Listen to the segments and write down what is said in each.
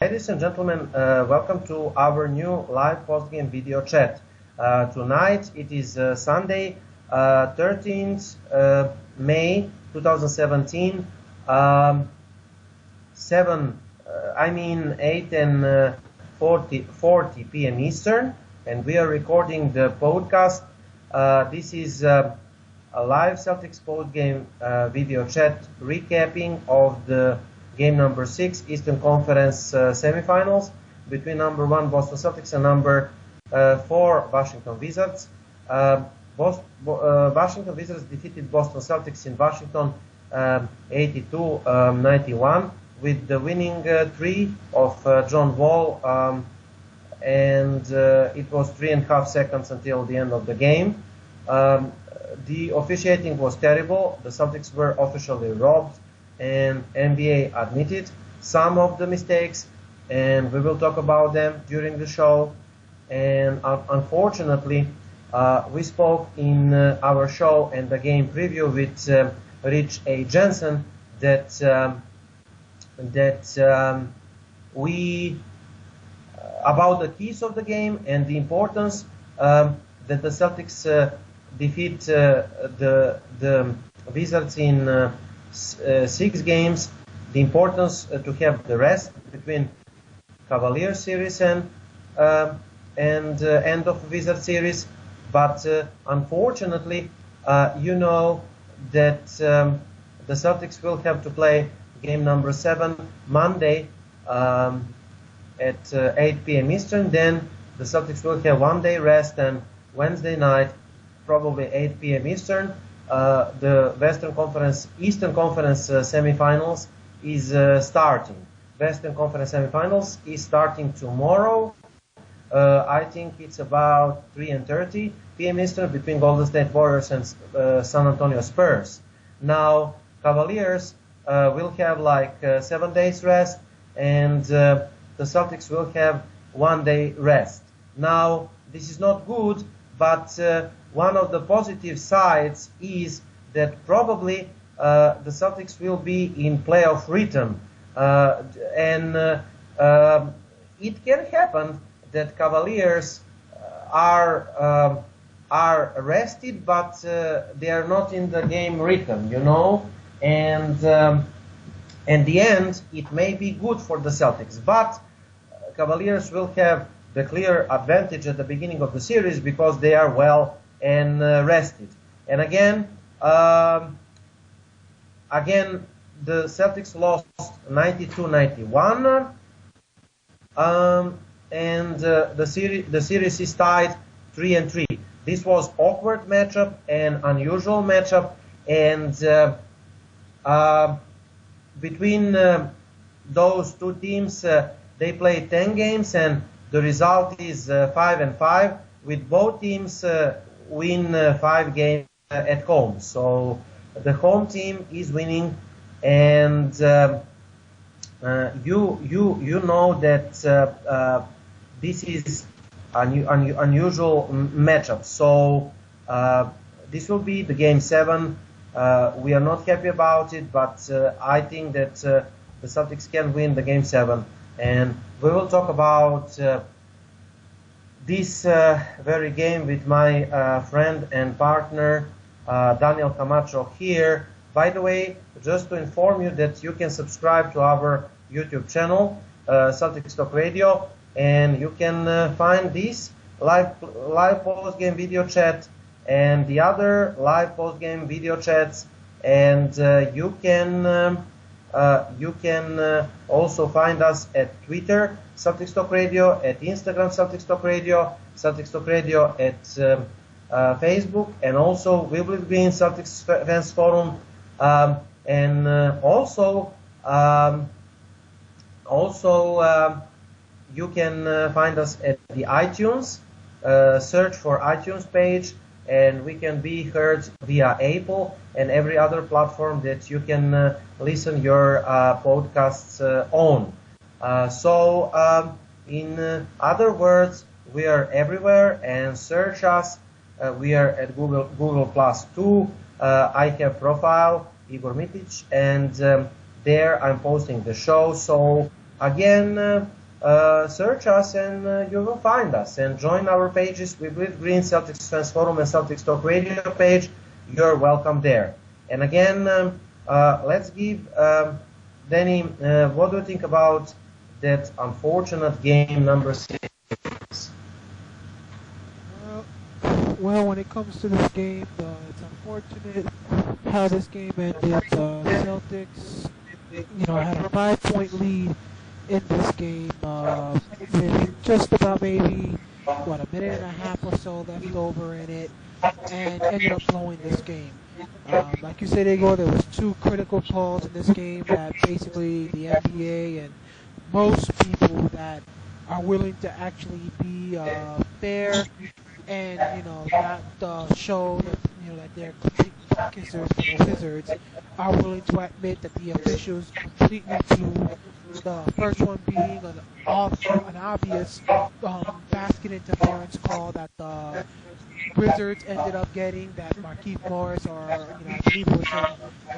Ladies and gentlemen, welcome to our new live post-game video chat. Tonight it is Sunday, 13th May 2017, 8 and 40 p.m. Eastern, and we are recording the podcast. This is a live Celtics post-game video chat recapping of the game number 6 Eastern Conference semifinals between number 1 Boston Celtics and number 4 Washington Wizards. Washington Wizards defeated Boston Celtics in Washington 82-91 with the winning three of John Wall, and it was 3.5 seconds until the end of the game. The officiating was terrible. The Celtics were officially robbed, and NBA admitted some of the mistakes, and we will talk about them during the show. And unfortunately, we spoke in our show and the game preview with Rich A. Jensen that about the keys of the game and the importance that the Celtics defeat the Wizards in 6 games, the importance to have the rest between Cavaliers series and end of Wizard series. But unfortunately, you know that the Celtics will have to play game number 7 Monday at 8 p.m. Eastern. Then the Celtics will have 1 day rest, and Wednesday night, probably 8 p.m. Eastern, the Eastern Conference semifinals is starting. Western Conference semifinals is starting tomorrow. I think it's about 3:30 p.m. Eastern between Golden State Warriors and San Antonio Spurs. Now, Cavaliers will have like 7 days rest, and the Celtics will have 1 day rest. Now, this is not good, but one of the positive sides is that probably the Celtics will be in playoff rhythm, and it can happen that Cavaliers are rested, but they are not in the game rhythm, you know, and in the end it may be good for the Celtics, but Cavaliers will have the clear advantage at the beginning of the series because they are well and rested. And again, the Celtics lost 92-91, and the series is tied 3-3. This was awkward matchup and unusual matchup, and between those two teams, they played 10 games, and the result is 5-5, with both teams win 5 games at home. So the home team is winning, and you know that this is unusual matchup. So this will be the game 7. We are not happy about it, but I think that the Celtics can win the game 7. And we will talk about this very game with my friend and partner Daniel Camacho here. By the way, just to inform you that you can subscribe to our YouTube channel, Celtics Talk Radio, and you can find this live post-game video chat and the other live post-game video chats, and you can also find us at Twitter, Celtics Talk Radio, at Instagram, Celtics Talk Radio at Facebook, and also we will be in Celtics Fans Forum, and also you can find us at the iTunes. Search for iTunes page, and we can be heard via Apple and every other platform that you can listen your podcasts on. So in other words, we are everywhere, and search us. We are at Google Plus too. I have profile Igor Mitic, and there I'm posting the show. So Again, search us and you will find us. And join our pages with Green Celtics Fans Forum and Celtics Talk Radio page. You're welcome there. And again, let's give Danny, what do you think about that unfortunate game number 6? Well, when it comes to this game, it's unfortunate how this game ended. The Celtics, had a 5-point lead in this game with just about maybe, a minute and a half or so left over in it, and ended up blowing this game. Like you said, Igor, there was 2 critical calls in this game that basically the NBA and most people that are willing to actually be fair and not show that they're complete kissers for the Wizards are willing to admit that the officials completely blew. The first one being an obvious basket interference call that the Wizards ended up getting, that Markieff Morris, or I believe it was him,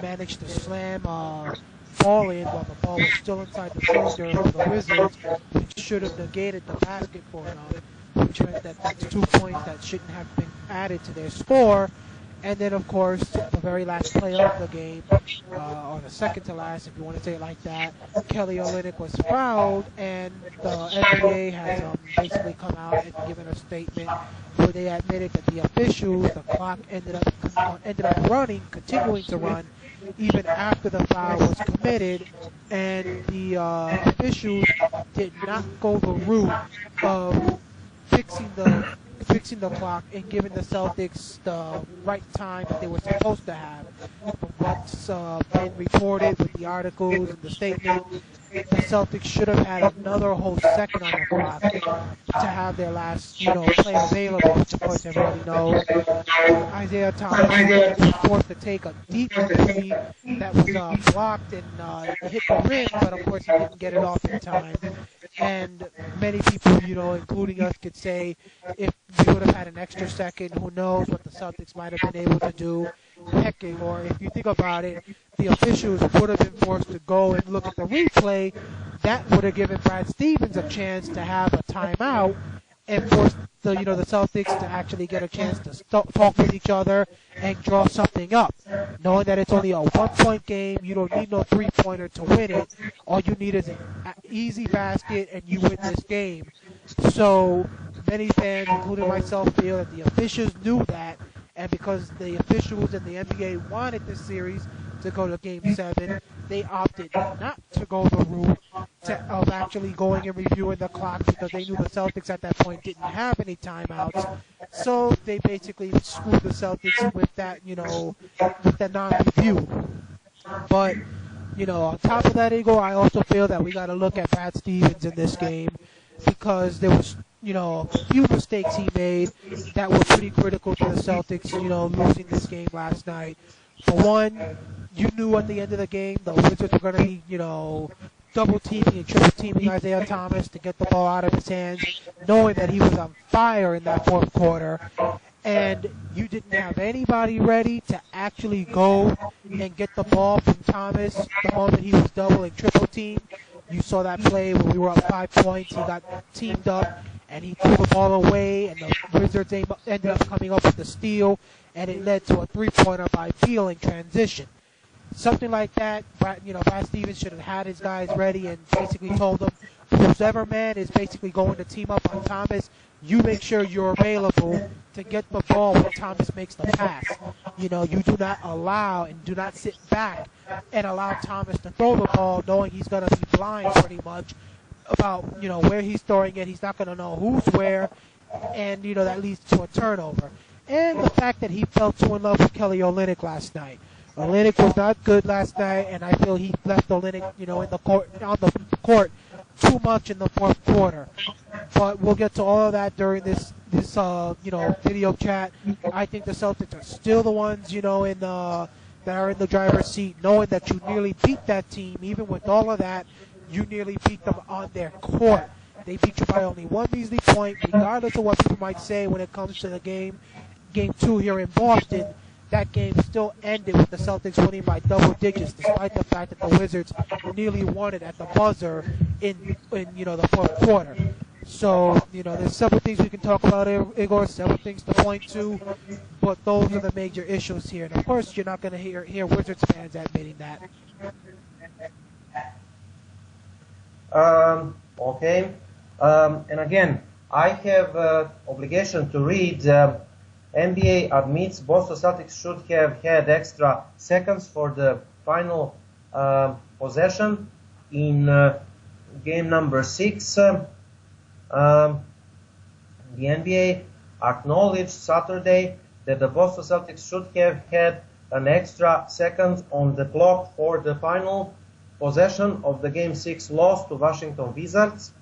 managed to slam ball in while the ball was still inside the cylinder of the Wizards, which should have negated the basket for enough, which meant that that's 2 points that shouldn't have been added to their score. And then, of course, the very last play of the game, or the second to last, if you want to say it like that, Kelly Olynyk was fouled, and the NBA has basically come out and given a statement where they admitted that the officials, the clock ended up running, continuing to run, even after the foul was committed, and the officials did not go the route of fixing the clock and giving the Celtics the right time that they were supposed to have. From what's been reported with the articles and the statement, the Celtics should have had another whole second on the clock to have their last, play available, which of course everybody knows. Isaiah Thomas was forced to take a deep three that was blocked and hit the rim, but of course he didn't get it off in time. And many people, including us, could say if we would have had an extra second, who knows what the Celtics might have been able to do. Heck, or if you think about it, the officials would have been forced to go and look at the replay. That would have given Brad Stevens a chance to have a timeout and force the Celtics to actually get a chance to talk with each other and draw something up. Knowing that it's only a 1-point game, you don't need no 3-pointer to win it. All you need is an easy basket and you win this game. So many fans, including myself, feel that the officials knew that, and because the officials and the NBA wanted this series to go to Game 7, they opted not to go the route of actually going and reviewing the clock, because they knew the Celtics at that point didn't have any timeouts. So they basically screwed the Celtics with that, with the non-review. But, on top of that, Igor, I also feel that we got to look at Brad Stevens in this game, because there was, a few mistakes he made that were pretty critical to the Celtics, losing this game last night. For one, you knew at the end of the game the Wizards were going to be, double teaming and triple teaming Isaiah Thomas to get the ball out of his hands, knowing that he was on fire in that fourth quarter. And you didn't have anybody ready to actually go and get the ball from Thomas the moment he was double and triple teamed. You saw that play when we were up 5 points. He got teamed up and he threw the ball away, and the Wizards ended up coming up with the steal, and it led to a 3-pointer by Beal in transition. Something like that, Brad Stevens should have had his guys ready and basically told them, whoever man is basically going to team up on Thomas, you make sure you're available to get the ball when Thomas makes the pass. You do not allow and do not sit back and allow Thomas to throw the ball knowing he's going to be blind pretty much about, where he's throwing it. He's not going to know who's where, and, that leads to a turnover. And the fact that he fell too in love with Kelly Olynyk last night. Olynyk was not good last night, and I feel he left Olynyk, in the court too much in the fourth quarter. But we'll get to all of that during this video chat. I think the Celtics are still the ones, that are in the driver's seat, knowing that you nearly beat that team. Even with all of that, you nearly beat them on their court. They beat you by only one measly point, regardless of what people might say when it comes to the game 2 here in Boston. That game still ended with the Celtics winning by double digits, despite the fact that the Wizards nearly won it at the buzzer in the fourth quarter. So, there's several things we can talk about, Igor, several things to point to, but those are the major issues here. And of course, you're not going to hear Wizards fans admitting that. Okay. And again, I have obligation to read. NBA admits Boston Celtics should have had extra seconds for the final possession in game number 6. The NBA acknowledged Saturday that the Boston Celtics should have had an extra second on the clock for the final possession of the Game 6 loss to Washington Wizards,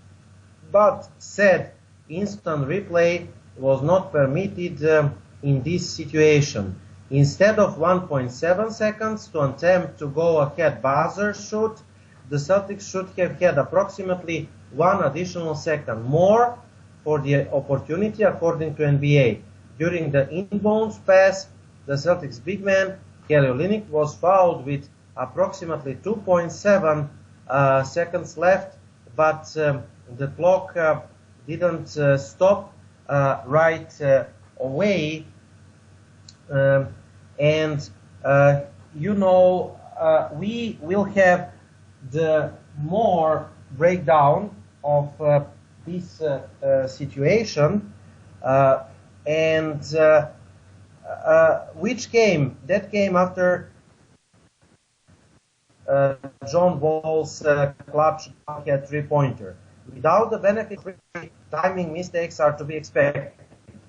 but said instant replay was not permitted in this situation. Instead of 1.7 seconds to attempt to go ahead buzzer shoot, the Celtics should have had approximately 1 additional second more for the opportunity, according to NBA. During the inbounds pass, the Celtics big man, Kelly Olynyk, was fouled with approximately 2.7 seconds left, but the clock didn't stop right away. We will have the more breakdown of this situation which game? That game after John Wall's clutch bucket three-pointer. Without the benefit, timing mistakes are to be expected.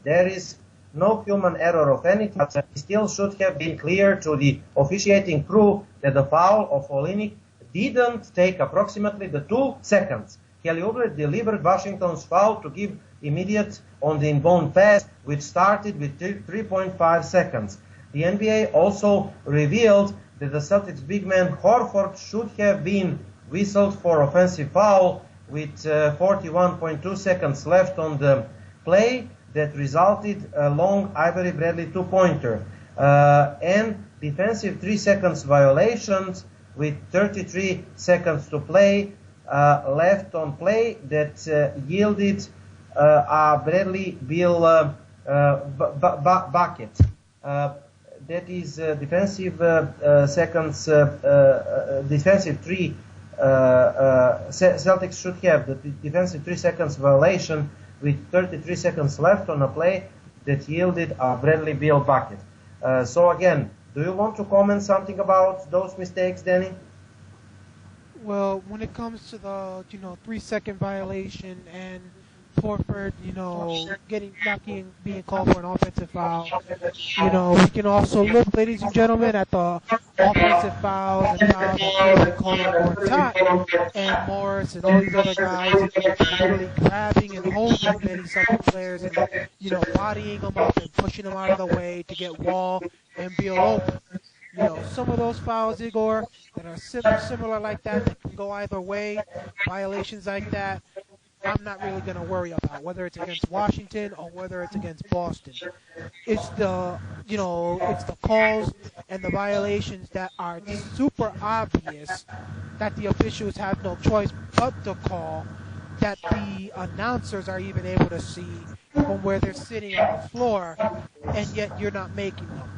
There is no human error of any type. It still should have been clear to the officiating crew that the foul of Olynyk didn't take approximately the 2 seconds. Kelly Oubre delivered Washington's foul to give immediate on the inbound pass, which started with 3.5 seconds. The NBA also revealed that the Celtics big man Horford should have been whistled for offensive foul with 41.2 seconds left on the play that resulted a long Avery Bradley two-pointer and defensive 3 seconds violations with 33 seconds to play left on play that yielded a Bradley Beal bucket. That is defensive seconds, defensive 3. Celtics should have the defensive 3 seconds violation with 33 seconds left on a play that yielded a Bradley Beal bucket. So again, do you want to comment something about those mistakes, Danny? Well, when it comes to the 3-second violation and Horford, being called for an offensive foul, we can also look, ladies and gentlemen, at the offensive fouls and fouls that they called on Gortat and Morris and all these other guys, literally grabbing and holding many Celtic players and bodying them up and pushing them out of the way to get Wall and Beal open. Some of those fouls, Igor, that are similar like that can go either way, violations like that, I'm not really going to worry about, whether it's against Washington or whether it's against Boston. It's the calls and the violations that are super obvious that the officials have no choice but to call, that the announcers are even able to see from where they're sitting on the floor, and yet you're not making them.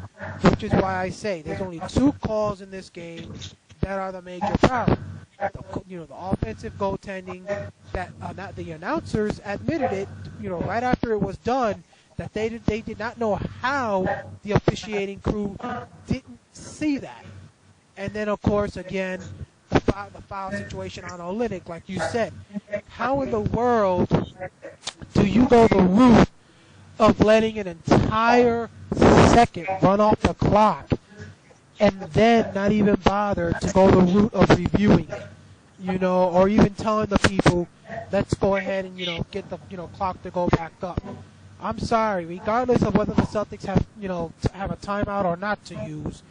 Which is why I say there's only 2 calls in this game that are the major problem. The offensive goaltending that the announcers admitted it, right after it was done, that they did not know how the officiating crew didn't see that. And then, of course, again, the foul situation on Olynyk, like you said. How in the world do you go the route of letting an entire second run off the clock and then not even bother to go the route of reviewing it, or even telling the people, let's go ahead and, get the, clock to go back up. I'm sorry, regardless of whether the Celtics have, have a timeout or not to use,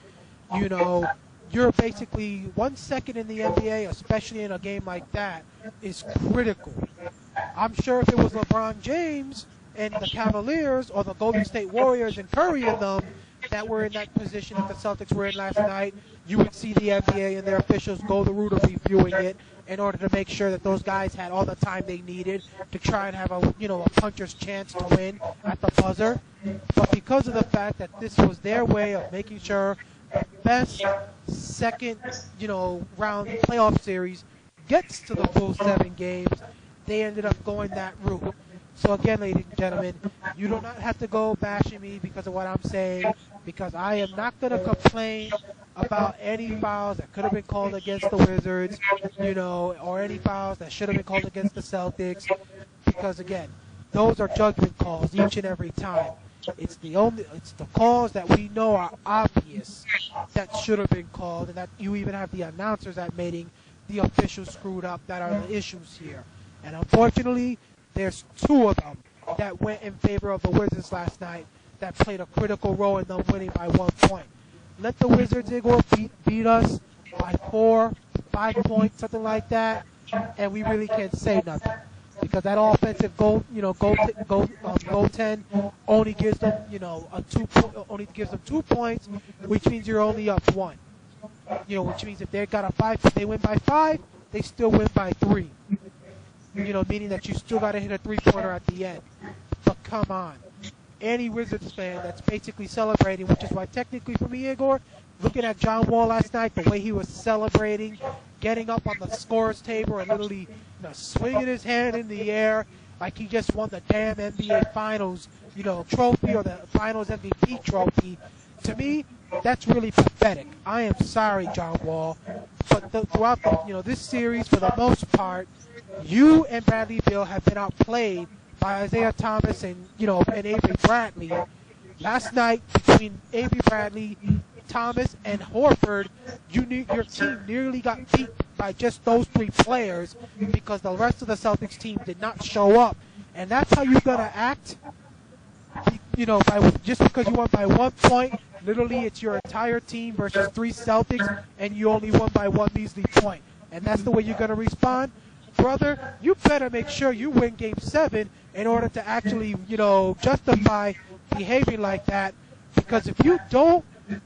you're basically 1 second in the NBA, especially in a game like that, is critical. I'm sure if it was LeBron James and the Cavaliers or the Golden State Warriors and Curry and them that were in that position that the Celtics were in last night, you would see the NBA and their officials go the route of reviewing it in order to make sure that those guys had all the time they needed to try and have a puncher's chance to win at the buzzer. But because of the fact that this was their way of making sure the best second, round playoff series gets to the full 7 games, they ended up going that route. So again, ladies and gentlemen, you do not have to go bashing me because of what I'm saying, because I am not going to complain about any fouls that could have been called against the Wizards, or any fouls that should have been called against the Celtics, because again, those are judgment calls each and every time. It's the calls that we know are obvious that should have been called, and that you even have the announcers admitting the officials screwed up that are the issues here. And unfortunately, there's 2 of them that went in favor of the Wizards last night that played a critical role in them winning by 1 point. Let the Wizards, Igor, beat us by 4, 5 points, something like that, and we really can't say nothing. Because that offensive goaltend only gives them, only gives them 2 points, which means you're only up 1. Which means if they win by 5, they still win by 3. Meaning that you still got to hit a 3-pointer at the end. But come on. Any Wizards fan that's basically celebrating, which is why technically for me, Igor, looking at John Wall last night, the way he was celebrating, getting up on the scorer's table and literally swinging his hand in the air like he just won the damn NBA Finals, trophy, or the Finals MVP trophy, to me, that's really pathetic. I am sorry, John Wall, but throughout this series, for the most part, you and Bradley Beal have been outplayed by Isaiah Thomas and Avery Bradley. Last night, between Avery Bradley, Thomas, and Horford, your team nearly got beat by just those 3 players because the rest of the Celtics team did not show up. And that's how you're gonna act. Just because you won by 1 point, literally it's your entire team versus 3 Celtics, and you only won by 1 measly point. And that's the way you're gonna respond? Brother, you better make sure you win Game 7 in order to actually, justify behaving like that. Because if you don't,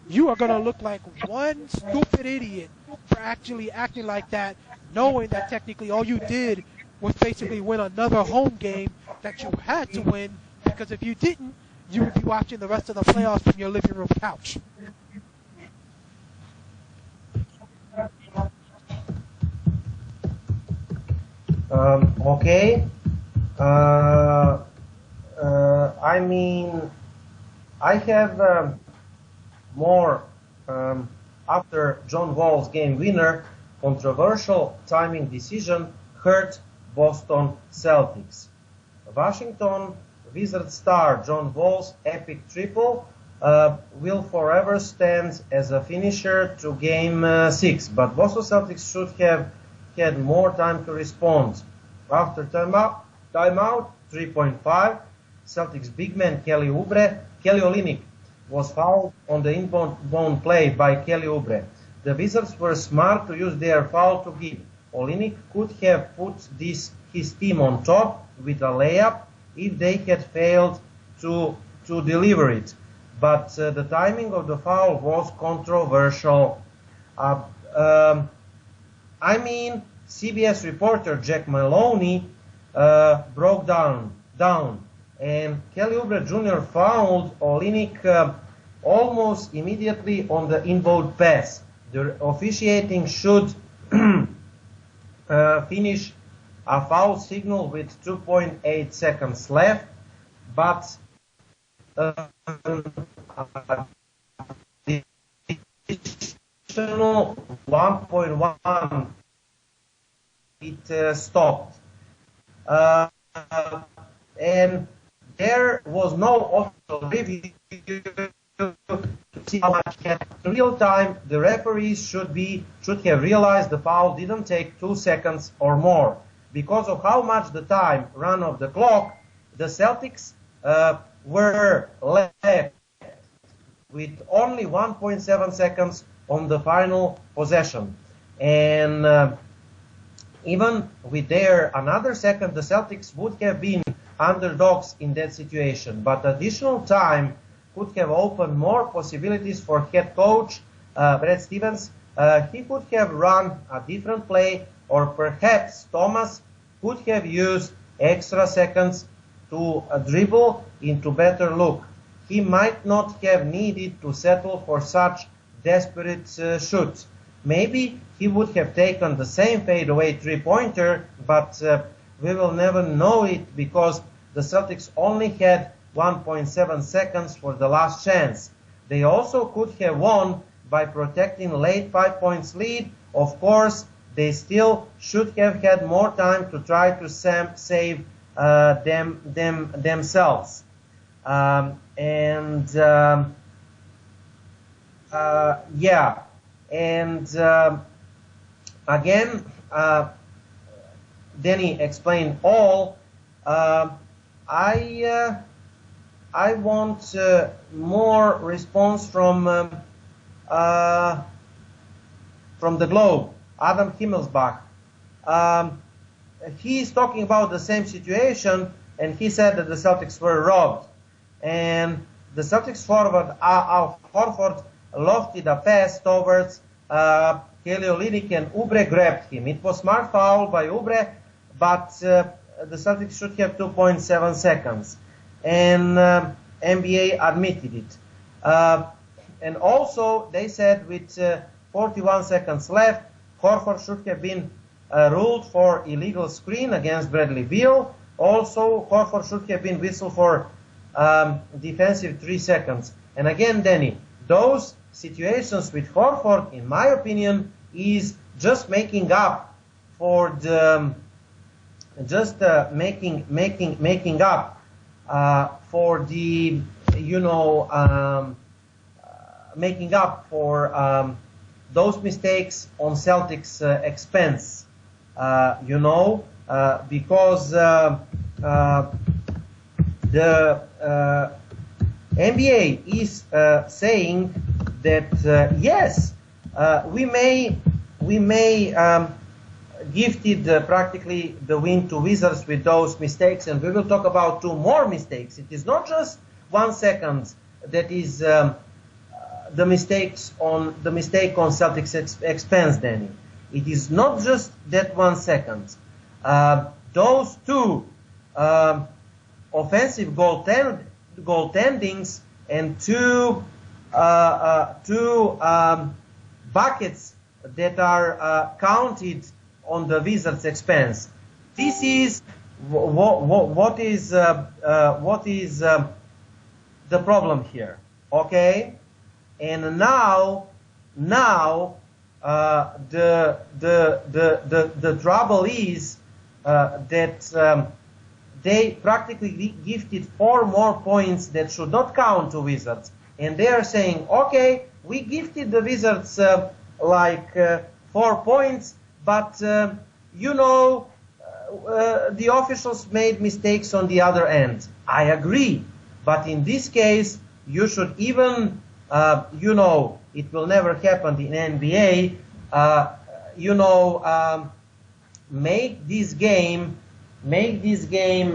you are going to look like one stupid idiot for actually acting like that, knowing that technically all you did was basically win another home game that you had to win, because if you didn't, you would be watching the rest of the playoffs from your living room couch. Okay. I have more after John Wall's game winner. Controversial timing decision hurt Boston Celtics. Washington Wizards star John Wall's epic triple will forever stand as a finisher to Game 6, but Boston Celtics should have had more time to respond. After timeout 3.5, Celtics big man Kelly Olynyk was fouled on the inbound play by Kelly Oubre. The Wizards were smart to use their foul to give. Olynyk could have put his team on top with a layup if they had failed to deliver it. But the timing of the foul was controversial. CBS reporter Jack Maloney broke down, and Kelly Oubre Jr. fouled Olynyk almost immediately on the inbound pass. The officiating should finish a foul signal with 2.8 seconds left, but the additional 1.1 it stopped. And there was no official review to see how much happened. In real time, the referees should have realized the foul didn't take 2 seconds or more. Because of how much the time ran off the clock, the Celtics were left with only 1.7 seconds on the final possession. And even with their another second, the Celtics would have been underdogs in that situation. But additional time could have opened more possibilities for head coach Brad Stevens. He could have run a different play or perhaps Thomas could have used extra seconds to dribble into better look. He might not have needed to settle for such desperate shoots. Maybe he would have taken the same fadeaway three-pointer, but we will never know it because the Celtics only had 1.7 seconds for the last chance. They also could have won by protecting late 5 points lead. Of course, they still should have had more time to try to save themselves. Again, Danny explained all. I want more response from the Globe. Adam Himmelsbach. He is talking about the same situation, and he said that the Celtics were robbed. And the Celtics forward, Al Horford, lofted a pass towards Kelly Olynyk, and Oubre grabbed him. It was smart foul by Oubre, but the Celtics should have 2.7 seconds. And NBA admitted it. And also, they said with 41 seconds left, Horford should have been ruled for illegal screen against Bradley Beal. Also, Horford should have been whistled for defensive 3 seconds. And again, Danny, those situations with Horford, in my opinion, is just making up for the making up for the making up for those mistakes on Celtics' expense. Because the NBA is saying that yes, we may gifted practically the win to Wizards with those mistakes, and we will talk about 2 more mistakes. It is not just 1 second that is the mistake on Celtics' expense, Danny. It is not just that 1 second. Those 2 offensive goaltendings and 2 buckets that are counted on the Wizards' expense. This is what is the problem here, okay? And now the trouble is that they practically gifted 4 more points that should not count to Wizards, and they are saying, okay, we gifted the Wizards 4 points, but the officials made mistakes on the other end. I agree, but in this case, you should even, it will never happen in NBA, make this game,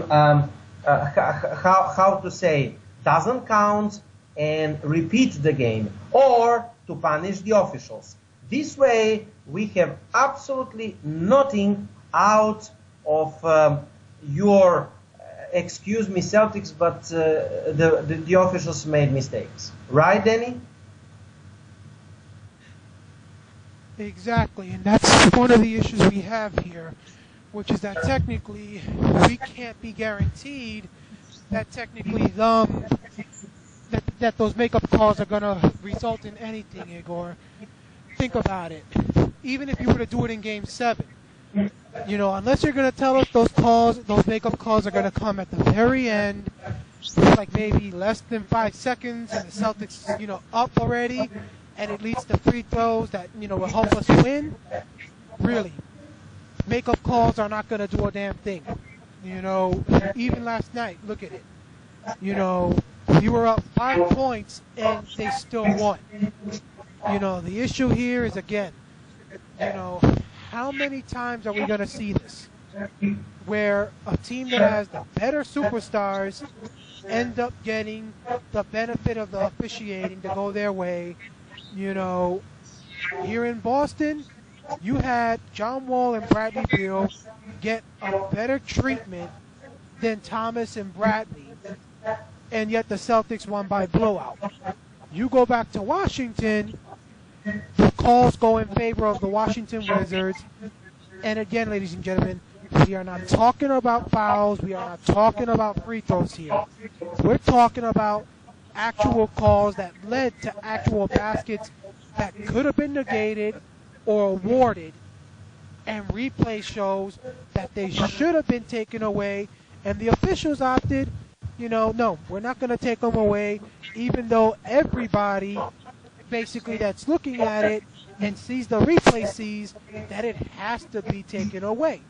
how to say, doesn't count, and repeat the game, or to punish the officials. This way, we have absolutely nothing out of your, excuse me, Celtics, but the officials made mistakes. Right, Danny? Exactly, and that's one of the issues we have here, which is that technically we can't be guaranteed that technically that those makeup calls are going to result in anything, Igor. Think about it. Even if you were to do it in Game 7, unless you're going to tell us those makeup calls are going to come at the very end, like maybe less than 5 seconds, and the Celtics, up already, and it leads to free throws that, will help us win. Really, makeup calls are not going to do a damn thing. Even last night, look at it. You were up 5 points and they still won. The issue here is, again, how many times are we going to see this? Where a team that has the better superstars end up getting the benefit of the officiating to go their way. Here in Boston, You had John Wall and Bradley Beal get a better treatment than Thomas and Bradley, and yet the Celtics won by blowout. You go back to Washington, the calls go in favor of the Washington Wizards. And again, ladies and gentlemen, we are not talking about fouls. We are not talking about free throws here. We're talking about actual calls that led to actual baskets that could have been negated or awarded. And replay shows that they should have been taken away. And the officials opted, no, we're not going to take them away, even though everybody basically that's looking at it and sees the replay sees that it has to be taken away.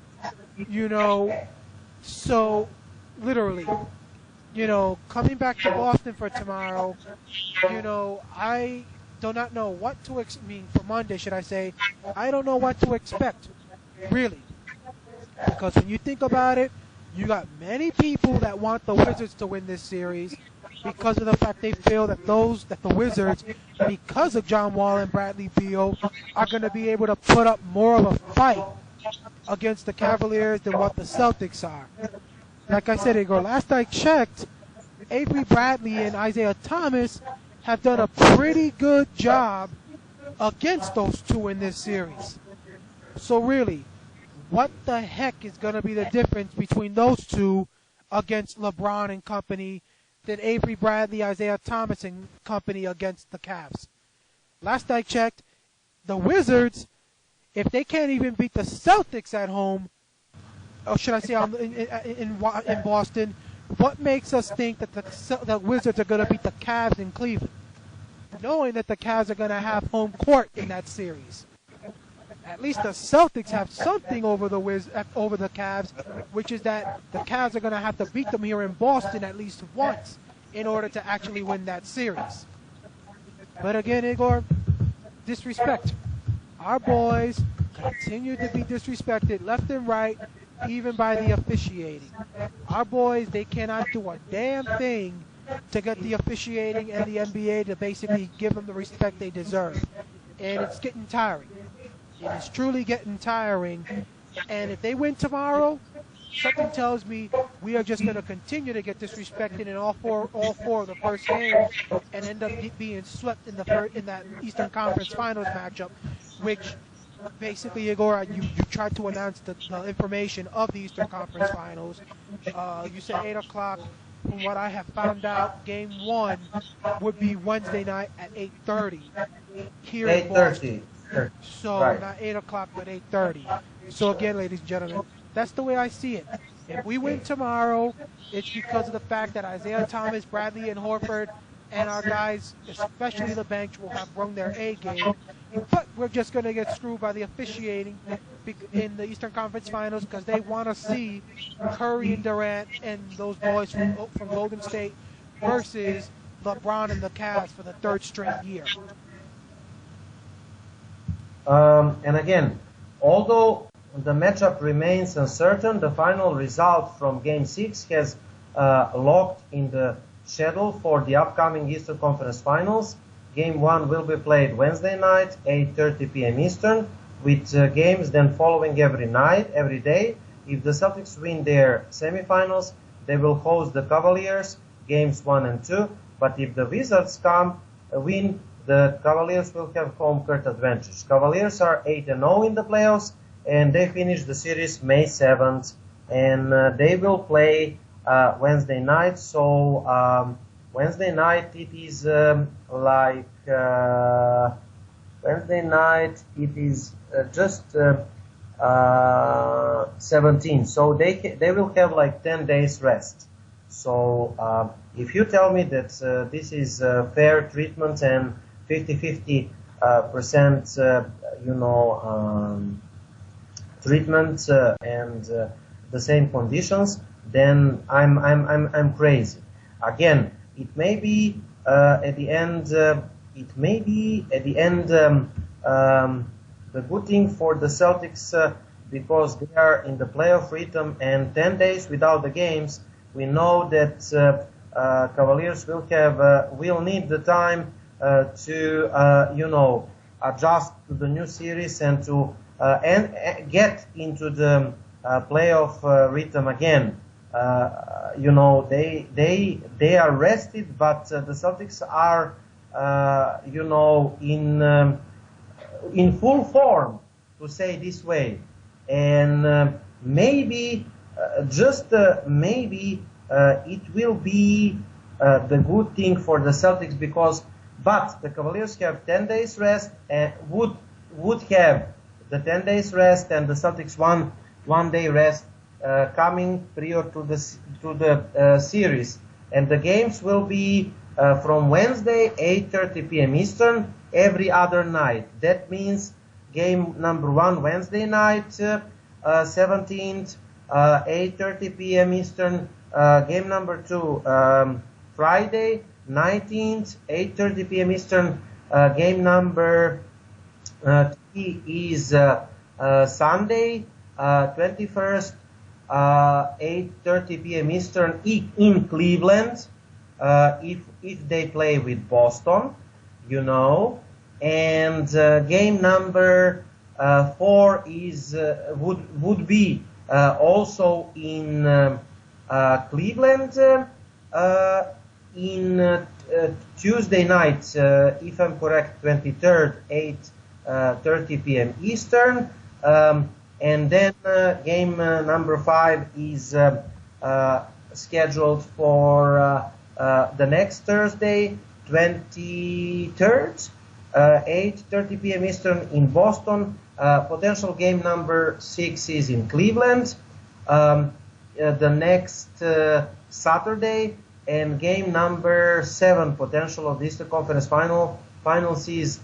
So literally, coming back to Boston for tomorrow, I do not know what to for Monday, should I say. I don't know what to expect, really. Because when you think about it, you got many people that want the Wizards to win this series because of the fact they feel that the Wizards, because of John Wall and Bradley Beal, are going to be able to put up more of a fight against the Cavaliers than what the Celtics are. Like I said, Igor, last I checked, Avery Bradley and Isaiah Thomas have done a pretty good job against those two in this series. So really, what the heck is going to be the difference between those two against LeBron and company than Avery Bradley, Isaiah Thomas and company against the Cavs? Last I checked, the Wizards, if they can't even beat the Celtics at home, or should I say in Boston, what makes us think that the Wizards are going to beat the Cavs in Cleveland, knowing that the Cavs are going to have home court in that series? At least the Celtics have something over the Cavs, which is that the Cavs are going to have to beat them here in Boston at least once in order to actually win that series. But again, Igor, disrespect. Our boys continue to be disrespected left and right, even by the officiating. Our boys, they cannot do a damn thing to get the officiating and the NBA to basically give them the respect they deserve. And it's getting tiring. It is truly getting tiring. And if they win tomorrow, something tells me we are just going to continue to get disrespected in all four of the first games and end up being swept in that Eastern Conference Finals matchup, which basically, Igor, you tried to announce the information of the Eastern Conference Finals. You said 8 o'clock. From what I have found out, Game 1 would be Wednesday night at 8:30 here in Boston. So right. Not 8 o'clock, but 8:30. So again, ladies and gentlemen, that's the way I see it. If we win tomorrow, it's because of the fact that Isaiah Thomas, Bradley, and Horford, and our guys, especially the bench, will have run their A game. But we're just going to get screwed by the officiating in the Eastern Conference Finals because they want to see Curry and Durant and those boys from Golden State versus LeBron and the Cavs for the third straight year. And again, although the matchup remains uncertain, the final result from Game 6 has locked in the schedule for the upcoming Eastern Conference Finals. Game 1 will be played Wednesday night, 8:30 p.m. Eastern, with games then following every day. If the Celtics win their semifinals, they will host the Cavaliers, games 1 and 2. But if the Wizards win, the Cavaliers will have home court advantage. Cavaliers are 8-0 in the playoffs, and they finish the series May 7th, and they will play Wednesday night. So Wednesday night it is Wednesday night it is just 17. So they will have like 10 days rest. So if you tell me that this is fair treatment and 50-50% treatment and the same conditions, then I'm crazy. Again, it may be at the end. The good thing for the Celtics because they are in the playoff rhythm, and 10 days without the games, we know that Cavaliers will need the time to adjust to the new series and to and get into the playoff rhythm again. They are rested, but the Celtics are in full form, to say this way, and maybe it will be the good thing for the Celtics, but the Cavaliers have 10 days rest and would have the 10 days rest, and the Celtics one day rest coming prior to the series, and the games will be from Wednesday 8:30 p.m. Eastern every other night. That means game number 1 Wednesday night 17th 8:30 p.m. Eastern, game number 2 Friday 19th 8:30 p.m. Eastern, game number 3 is Sunday 21st 8:30 p.m. Eastern in Cleveland, if they play with Boston, and game number 4 is would be also in Cleveland in Tuesday night, if I'm correct, 23rd 8:30 p.m. Eastern. And then game number 5 is scheduled for the next Thursday, 23rd, 8:30 p.m. Eastern in Boston. Potential game number 6 is in Cleveland. The next Saturday, and game number 7, potential of the Eastern Conference Finals is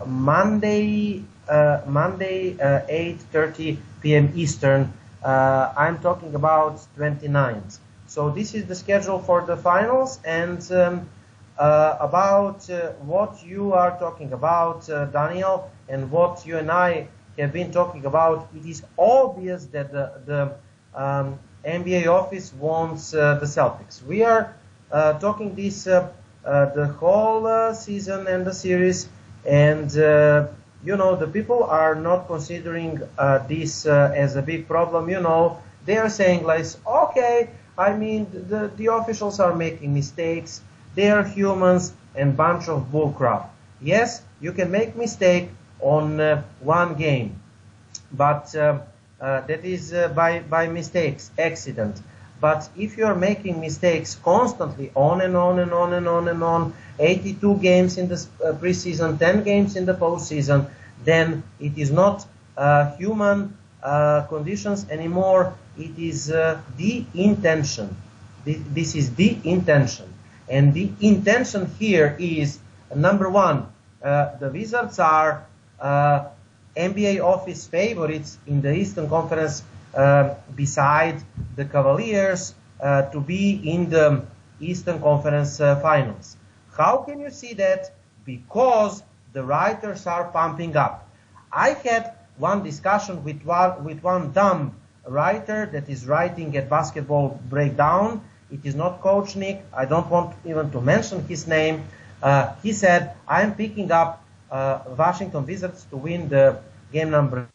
Monday 8:30 p.m. Eastern. I'm talking about 29th. So this is the schedule for the finals, and about what you are talking about, Daniel, and what you and I have been talking about, it is obvious that the NBA office wants the Celtics. We are talking this the whole season and the series, and the people are not considering this as a big problem. They are saying, like, okay, I mean, the officials are making mistakes. They are humans and bunch of bullcrap. Yes, you can make mistake on one game, but that is by mistakes, accident. But if you are making mistakes constantly, on and on and on and on and on, 82 games in the preseason, 10 games in the postseason, then it is not human conditions anymore. It is the intention. This is the intention. And the intention here is, number one, the Wizards are NBA office favorites in the Eastern Conference beside the Cavaliers to be in the Eastern Conference Finals. How can you see that? Because the writers are pumping up. I had one discussion with one dumb writer that is writing at Basketball Breakdown. It is not Coach Nick. I don't want even to mention his name. He said, I'm picking up Washington Wizards to win the game number.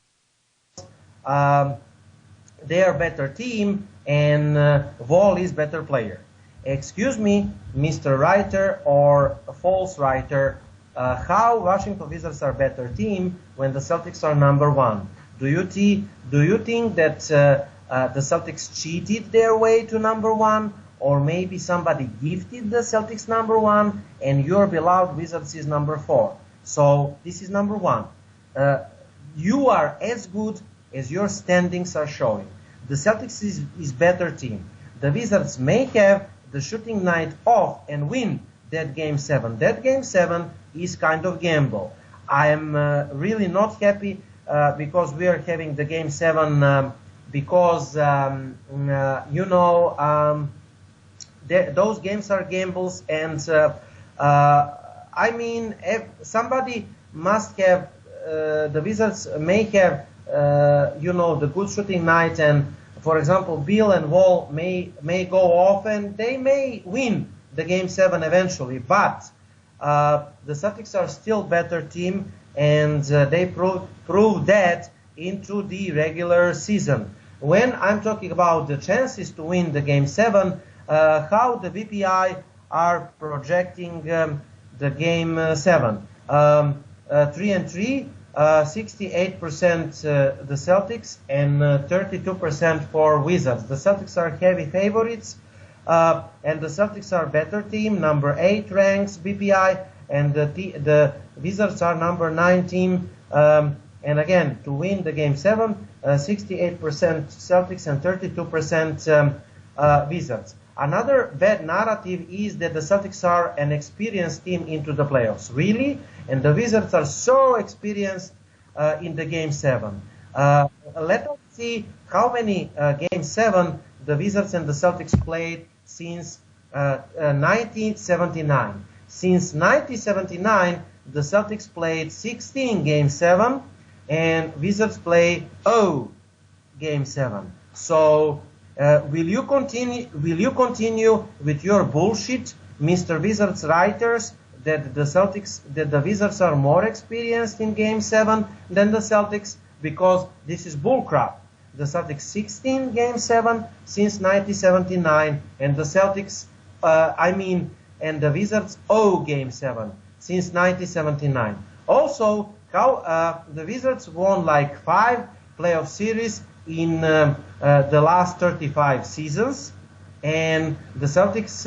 They are better team, and Wall is better player. Excuse me, Mr. Writer or false writer, how Washington Wizards are better team when the Celtics are number 1? Do you think that the Celtics cheated their way to number 1, or maybe somebody gifted the Celtics number 1 and your beloved Wizards is number 4? So this is number 1. You are as good as your standings are showing. The Celtics is better team. The Wizards may have the shooting night off and win that game 7. That game 7 is kind of gamble. I am really not happy because we are having the game 7 because those games are gambles, and I mean, somebody must have the Wizards may have the good shooting night, and for example Beal and Wall may go off and they may win the game 7 eventually, but the Celtics are still better team, and they proved that into the regular season. When I'm talking about the chances to win the Game 7, how the VPI are projecting the Game 7. 3-3, 68% the Celtics and 32% for Wizards. The Celtics are heavy favorites, and the Celtics are better team, number 8 ranks BPI, and the Wizards are number 9 team. And again, to win the Game 7, 68% Celtics and 32% Wizards. Another bad narrative is that the Celtics are an experienced team into the playoffs. Really? And the Wizards are so experienced in the Game 7. Let us see how many Game 7 the Wizards and the Celtics played since 1979. Since 1979, the Celtics played 16 Game 7 and Wizards play 0 Game 7. So will you continue with your bullshit, Mr. Wizards writers, that the Wizards are more experienced in Game 7 than the Celtics? Because this is bullcrap. The Celtics 16 Game 7 since 1979, and the Celtics, and the Wizards 0 Game 7 since 1979. Also, how the Wizards won like 5 playoff series in the last 35 seasons, and the Celtics,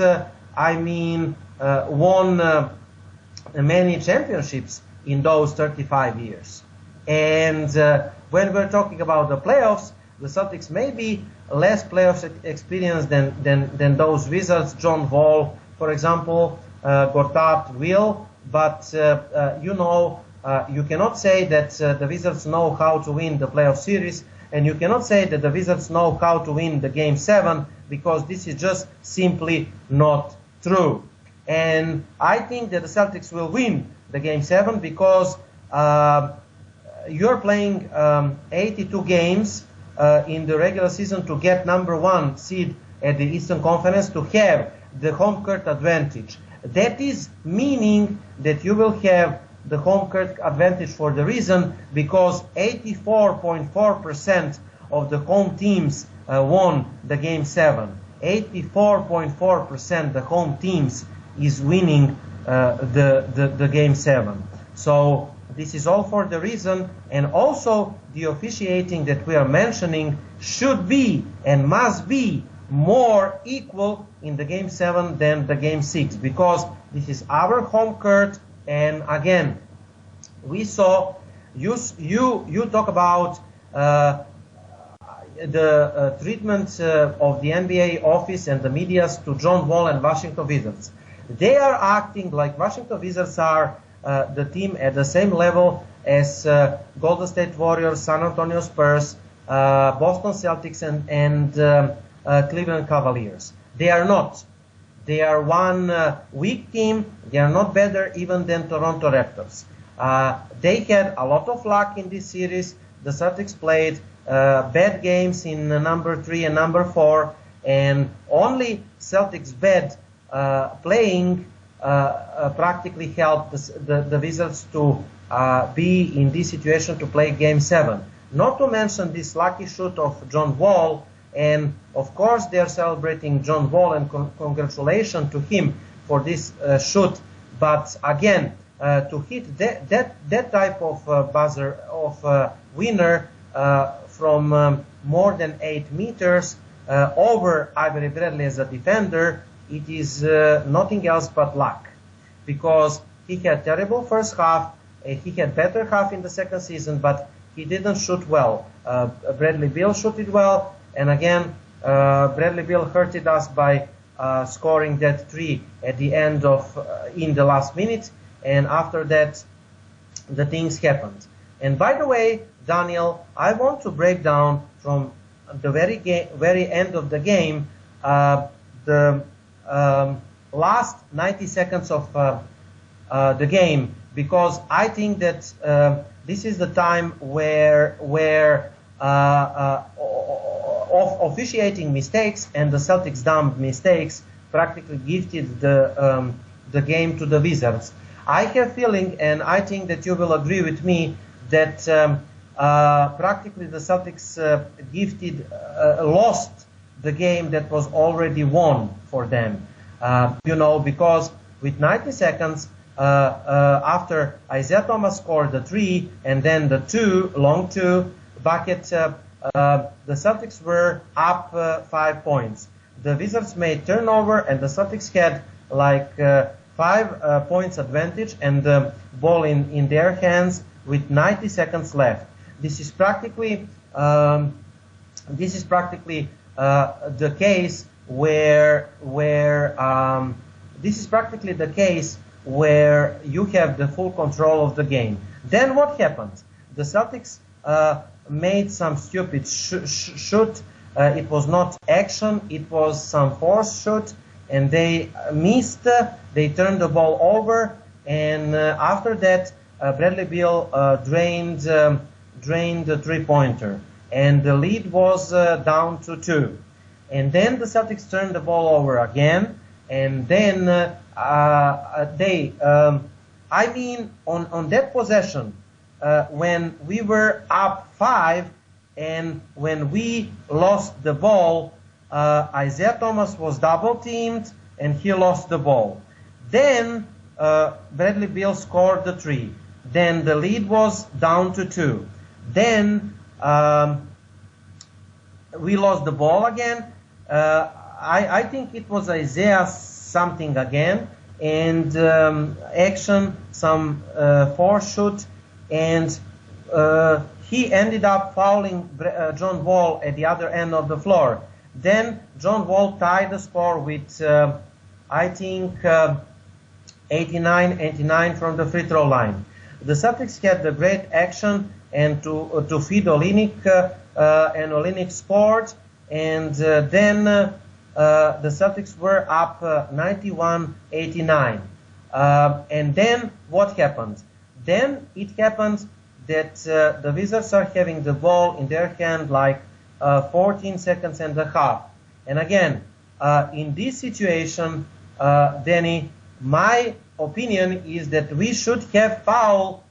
won many championships in those 35 years. And when we're talking about the playoffs, the Celtics may be less playoff experience than those Wizards. John Wall, for example, Gortat will, but you cannot say that the Wizards know how to win the playoff series, and you cannot say that the Wizards know how to win the Game 7, because this is just simply not true. And I think that the Celtics will win the Game 7 because you're playing 82 games in the regular season to get number 1 seed at the Eastern Conference, to have the home court advantage. That is meaning that you will have the home court advantage for the reason because 84.4% of the home teams won the Game 7. 84.4% the home teams is winning the Game 7. So this is all for the reason, and also the officiating that we are mentioning should be and must be more equal in the Game 7 than the Game 6, because this is our home court. And again, we saw you talk about the treatment of the NBA office and the medias to John Wall and Washington Wizards. They are acting like Washington Wizards are the team at the same level as Golden State Warriors, San Antonio Spurs, Boston Celtics, and Cleveland Cavaliers. They are not. They are one weak team. They are not better even than Toronto Raptors. They had a lot of luck in this series. The Celtics played bad games in number 3 and number 4, and only Celtics bad playing practically helped the Wizards to be in this situation to play Game 7. Not to mention this lucky shoot of John Wall, and of course they are celebrating John Wall, and congratulations to him for this shoot. But again, to hit that type of buzzer of winner from more than 8 meters over Avery Bradley as a defender, it is nothing else but luck, because he had terrible first half, he had better half in the second season, but he didn't shoot well. Bradley Beal shot it well, and again, Bradley Beal hurted us by scoring that 3 at the end of in the last minute, and after that, the things happened. And by the way, Daniel, I want to break down from the very end of the game the last 90 seconds of the game, because I think that this is the time where of officiating mistakes and the Celtics' dumb mistakes practically gifted the game to the Wizards. I have feeling, and I think that you will agree with me, that practically the Celtics lost the game that was already won for them. Because with 90 seconds after Isaiah Thomas scored the 3 and then the long two bucket, the Celtics were up 5 points. The Wizards made turnover, and the Celtics had like 5 points advantage and the ball in their hands with 90 seconds left. This is practically the case where you have the full control of the game. Then what happened? The Celtics made some stupid shoot. It was not action, it was some forced shoot, and they missed. They turned the ball over, and after that, Bradley Beal drained the three-pointer, and the lead was down to 2. And then the Celtics turned the ball over again, and then on that possession, when we were up 5, and when we lost the ball, Isaiah Thomas was double-teamed, and he lost the ball. Then Bradley Beal scored the 3. Then the lead was down to 2. Then we lost the ball again. I think it was Isaiah something again, and action, some force shoot, and he ended up fouling John Wall at the other end of the floor. Then John Wall tied the score with, I think, 89 from the free throw line. The Celtics had the great action and to feed Olynyk, and Olynyk scored, and then the Celtics were up 91-89. And then what happened? Then it happened that the Wizards are having the ball in their hand like 14 seconds and a half. And again, in this situation, Danny, my opinion is that we should have fouled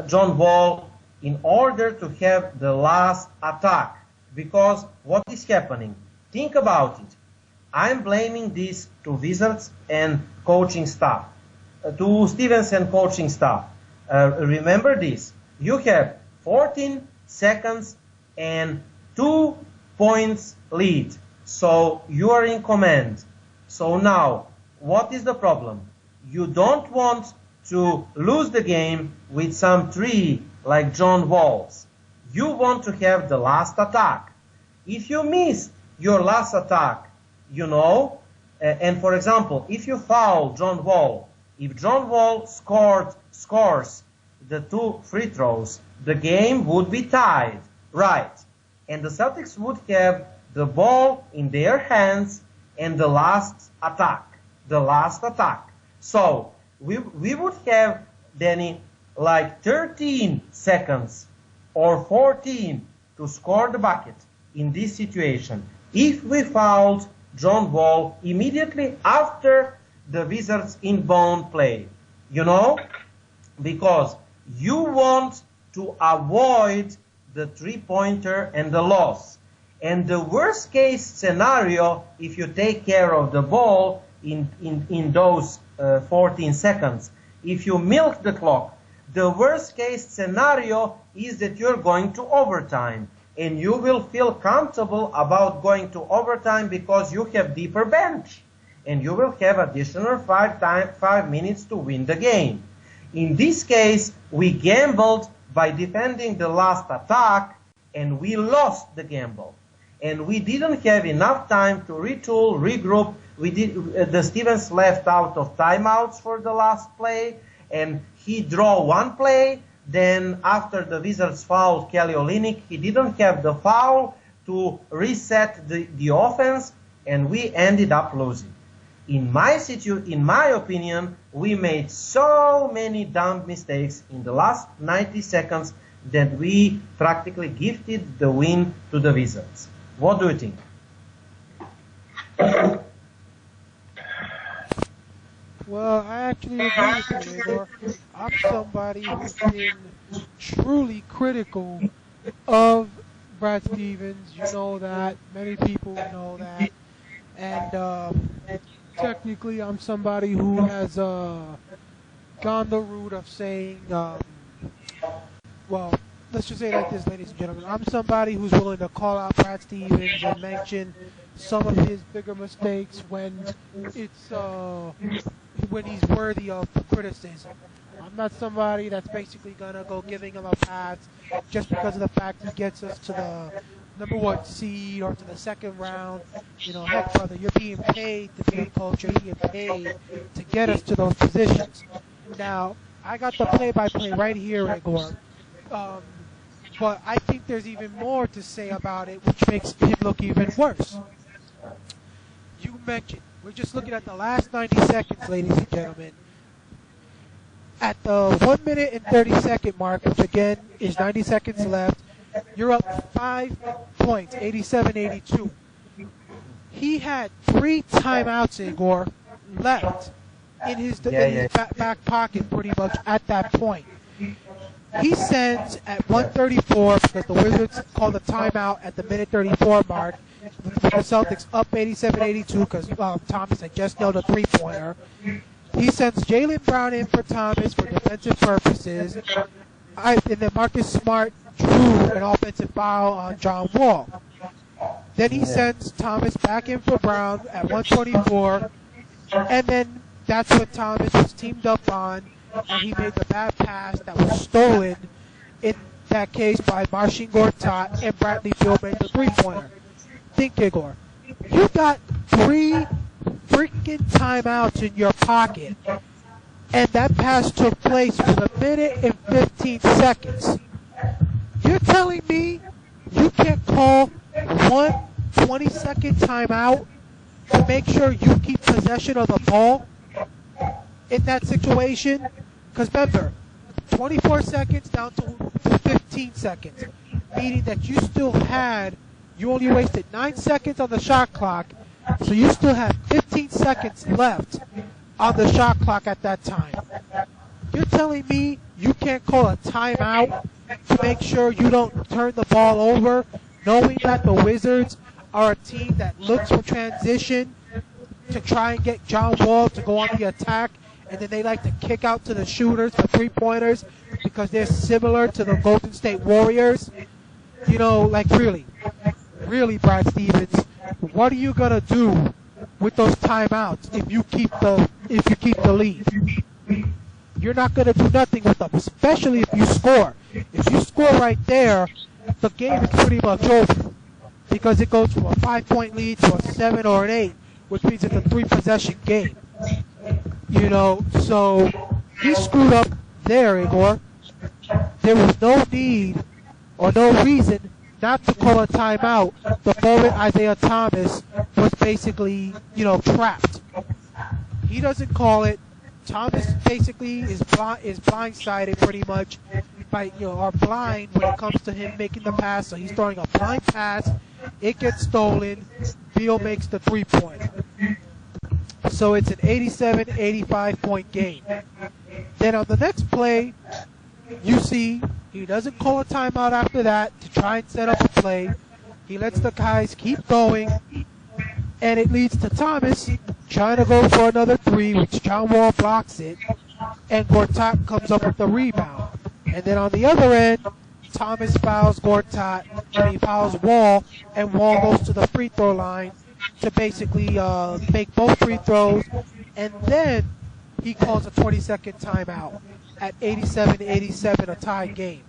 John Wall in order to have the last attack. Because what is happening? Think about it. I'm blaming this to Wizards and coaching staff, to Stevens and coaching staff. Remember this. You have 14 seconds and 2 points lead. So you are in command. So now, what is the problem? You don't want to lose the game with some 3 like John Wall's. You want to have the last attack. If you miss your last attack, and for example, if you foul John Wall, if John Wall scores the 2 free throws, the game would be tied, right? And the Celtics would have the ball in their hands and the last attack. So we would have, Danny, like 13 seconds or 14 to score the bucket in this situation if we fouled John Wall immediately after the Wizards inbound play. Because you want to avoid the three-pointer and the loss. And the worst case scenario, if you take care of the ball in those 14 seconds, if you milk the clock, the worst case scenario is that you're going to overtime. And you will feel comfortable about going to overtime because you have deeper bench. And you will have additional 5 minutes to win the game. In this case, we gambled by defending the last attack, and we lost the gamble. And we didn't have enough time to retool, regroup. The Stevens left out of timeouts for the last play, and he drew one play. Then after the Wizards fouled Kelly Olynyk, he didn't have the foul to reset the offense, and we ended up losing. In my opinion, we made so many dumb mistakes in the last 90 seconds that we practically gifted the win to the Wizards. What do you think? Well, I actually agree with you, Igor. I'm somebody who's been truly critical of Brad Stevens. You know that. Many people know that. And technically, I'm somebody who has gone the route of saying, well, let's just say it like this, ladies and gentlemen. I'm somebody who's willing to call out Brad Stevens and mention some of his bigger mistakes when it's when he's worthy of criticism. I'm not somebody that's basically gonna go giving him a pass just because of the fact he gets us to the number 1 seed or to the second round. You know, heck, brother, you're being paid to be a coach. You're being paid to get us to those positions. Now, I got the play-by-play right here, Igor. But I think there's even more to say about it, which makes him look even worse. You mentioned, we're just looking at the last 90 seconds, ladies and gentlemen. At the 1 minute and 30-second mark, which again is 90 seconds left, you're up 5 points, 87-82. He had 3 timeouts, Igor, left in his back pocket pretty much at that point. He sends at 1:34 because the Wizards called a timeout at the minute 34 mark with the Celtics up 87-82 because Thomas had just nailed a three-pointer. He sends Jaylen Brown in for Thomas for defensive purposes. And then Marcus Smart drew an offensive foul on John Wall. Then he sends Thomas back in for Brown at 1:24. And then that's what Thomas was teamed up on. And he made the bad pass that was stolen in that case by Marcin Gortat, and Bradley Beal made the three-pointer. Think, Igor, you got 3 freaking timeouts in your pocket, and that pass took place with 1 minute and 15 seconds. You're telling me you can't call one 20-second timeout to make sure you keep possession of the ball in that situation? Because remember, 24 seconds down to 15 seconds, meaning that you only wasted 9 seconds on the shot clock, so you still have 15 seconds left on the shot clock at that time. You're telling me you can't call a timeout to make sure you don't turn the ball over, knowing that the Wizards are a team that looks for transition to try and get John Wall to go on the attack, and then they like to kick out to the shooters for three-pointers because they're similar to the Golden State Warriors? You know, like really, Brad Stevens, what are you gonna do with those timeouts if you keep the lead? You're not gonna do nothing with them, especially if you score. If you score right there, the game is pretty much over because it goes from a 5-point lead to a 7 or an 8, which means it's a 3-possession game. You know, so he screwed up there, Igor. There was no need or no reason not to call a timeout the moment Isaiah Thomas was basically, trapped. He doesn't call it. Thomas basically is blindsided pretty much by, or blind when it comes to him making the pass. So he's throwing a blind pass. It gets stolen. Beal makes the three-pointer. So it's an 87-85 point game. Then on the next play, you see he doesn't call a timeout after that to try and set up a play. He lets the guys keep going, and it leads to Thomas trying to go for another 3, which John Wall blocks it, and Gortat comes up with the rebound. And then on the other end, Thomas fouls Gortat, and he fouls Wall, and Wall goes to the free throw line to basically make both free throws, and then he calls a 20-second timeout at 87-87, a tie game.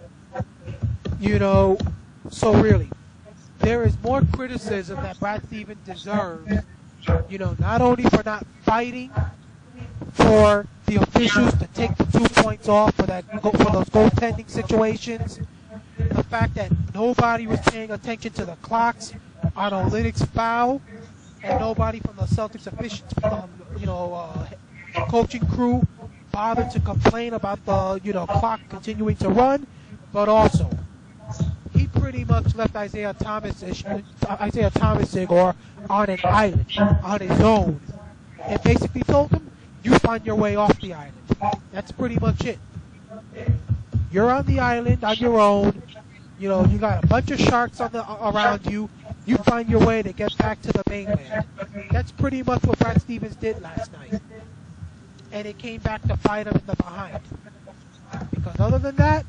So really, there is more criticism that Brad Stevens deserves, not only for not fighting for the officials to take the 2 points off for those goaltending situations, the fact that nobody was paying attention to the clocks on Olynyk's foul, and nobody from the Celtics officials, coaching crew bothered to complain about the, clock continuing to run, but also he pretty much left Isaiah Thomas, Igor, on an island, on his own, and basically told him, you find your way off the island. That's pretty much it. You're on the island on your own. You know, you got a bunch of sharks around you. You find your way to get back to the mainland. That's pretty much what Brad Stevens did last night. And it came back to bite him in the behind. Because other than that,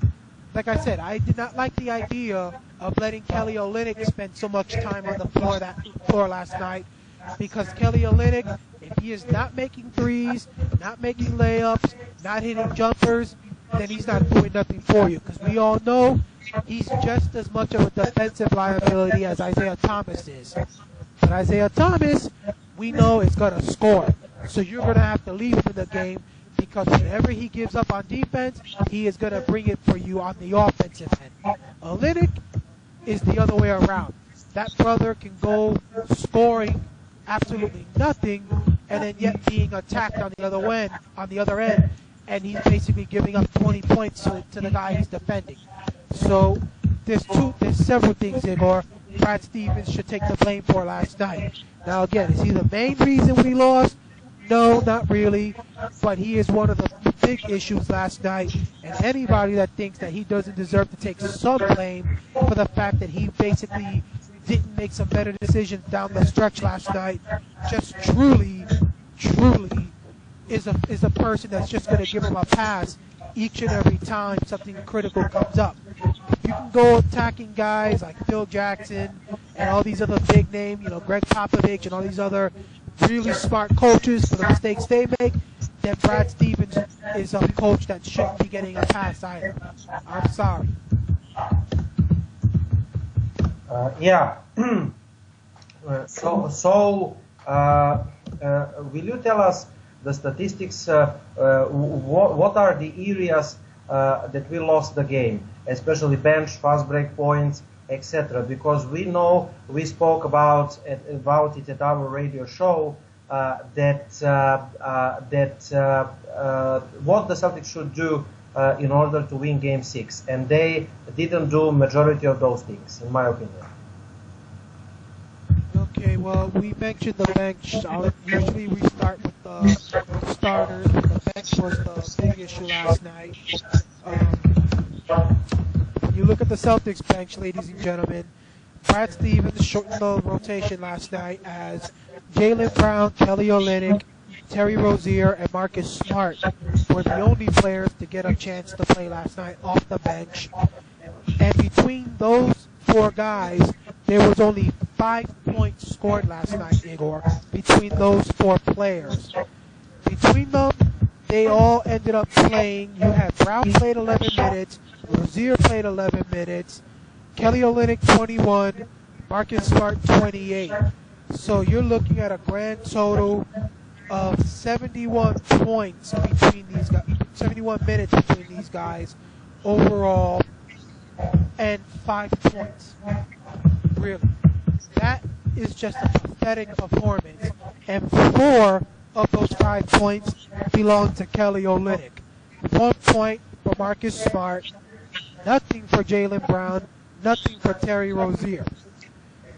like I said, I did not like the idea of letting Kelly Olynyk spend so much time on the floor last night. Because Kelly Olynyk, if he is not making threes, not making layups, not hitting jumpers, then he's not doing nothing for you. Because we all know he's just as much of a defensive liability as Isaiah Thomas is. But Isaiah Thomas, we know, is going to score. So you're going to have to leave him in the game, because whatever he gives up on defense, he is going to bring it for you on the offensive end. Olynyk is the other way around. That brother can go scoring absolutely nothing, and then yet being attacked on the other end, and he's basically giving up 20 points to the guy he's defending. So there's several things, Igor, Brad Stevens should take the blame for last night. Now again, is he the main reason we lost? No, not really, but he is one of the big issues last night, and anybody that thinks that he doesn't deserve to take some blame for the fact that he basically didn't make some better decisions down the stretch last night just truly is a person that's just going to give him a pass each and every time something critical comes up. If you can go attacking guys like Phil Jackson and all these other big names, you know, Greg Popovich and all these other really smart coaches for the mistakes they make, then Brad Stevens is a coach that shouldn't be getting a pass either. I'm sorry. Yeah. Will you tell us the statistics? What are the areas that we lost the game, especially bench, fast break points, etc.? Because we know we spoke about it at our radio show that what the Celtics should do in order to win Game 6, and they didn't do majority of those things, in my opinion. Okay, well, we mentioned the bench. Usually we start with the starters, but the bench was the big issue last night. When you look at the Celtics bench, ladies and gentlemen, Brad Stevens shortened the rotation last night as Jaylen Brown, Kelly Olynyk, Terry Rozier, and Marcus Smart were the only players to get a chance to play last night off the bench. And between those four guys, there was only 5 points scored last night, Igor, between those four players. Between them, they all ended up playing. You had Brown played 11 minutes, Rozier played 11 minutes, Kelly Olynyk 21, Marcus Smart 28. So you're looking at a grand total of 71 points between these guys, 71 minutes between these guys overall, and 5 points. Really. That is just a pathetic performance. And 4 of those 5 points belong to Kelly Olynyk. 1 point for Marcus Smart, nothing for Jaylen Brown, nothing for Terry Rozier.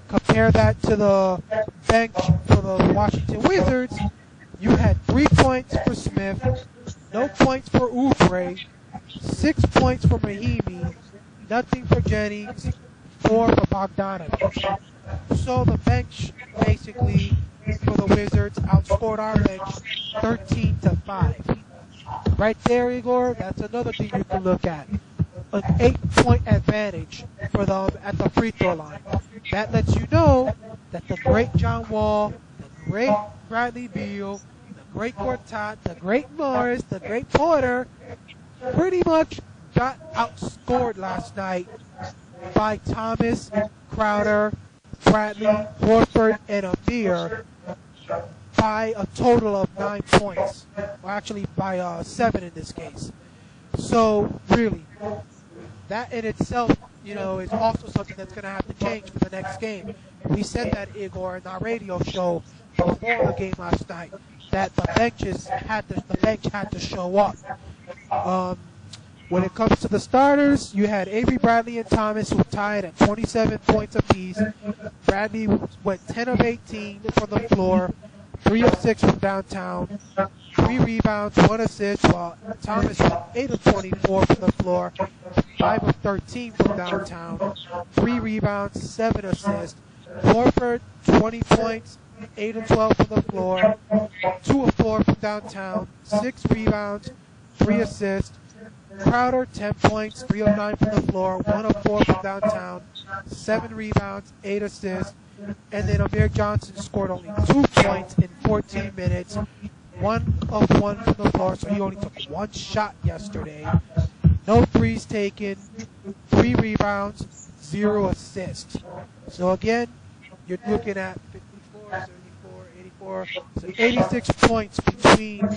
Compare that to the bench for the Washington Wizards. You had 3 points for Smith, no points for Oubre, 6 points for Mahimi, nothing for Jennings, 4 for Bogdanovich. So the bench basically for the Wizards outscored our bench 13-5. Right there, Igor, that's another thing you can look at. An 8-point advantage for them at the free throw line. That lets you know that the great John Wall, the great Bradley Beal, the great Gortat, the great Morris, the great Porter pretty much got outscored last night by Thomas, Crowder, Bradley, Horford, and Amir by a total of 9 points. Or actually by 7 in this case. So, really, that in itself, you know, is also something that's going to have to change for the next game. We said that, Igor, in our radio show before the game last night, that the bench had to show up. When it comes to the starters, you had Avery Bradley and Thomas who tied at 27 points apiece. Bradley went 10 of 18 from the floor, 3 of 6 from downtown. 3 rebounds, 1 assist, while Thomas was 8 of 24 from the floor, 5 of 13 from downtown, 3 rebounds, 7 assists. Horford, 20 points, 8 of 12 from the floor, 2 of 4 from downtown, 6 rebounds, 3 assists. Crowder, 10 points, 3 of 9 from the floor, 1 of 4 from downtown, 7 rebounds, 8 assists. And then Amir Johnson scored only 2 points in 14 minutes, 1 of 1 from the floor, so he only took 1 shot yesterday. No threes taken, 3 rebounds, 0 assists. So again, you're looking at 54, 74, 84, so 86 points between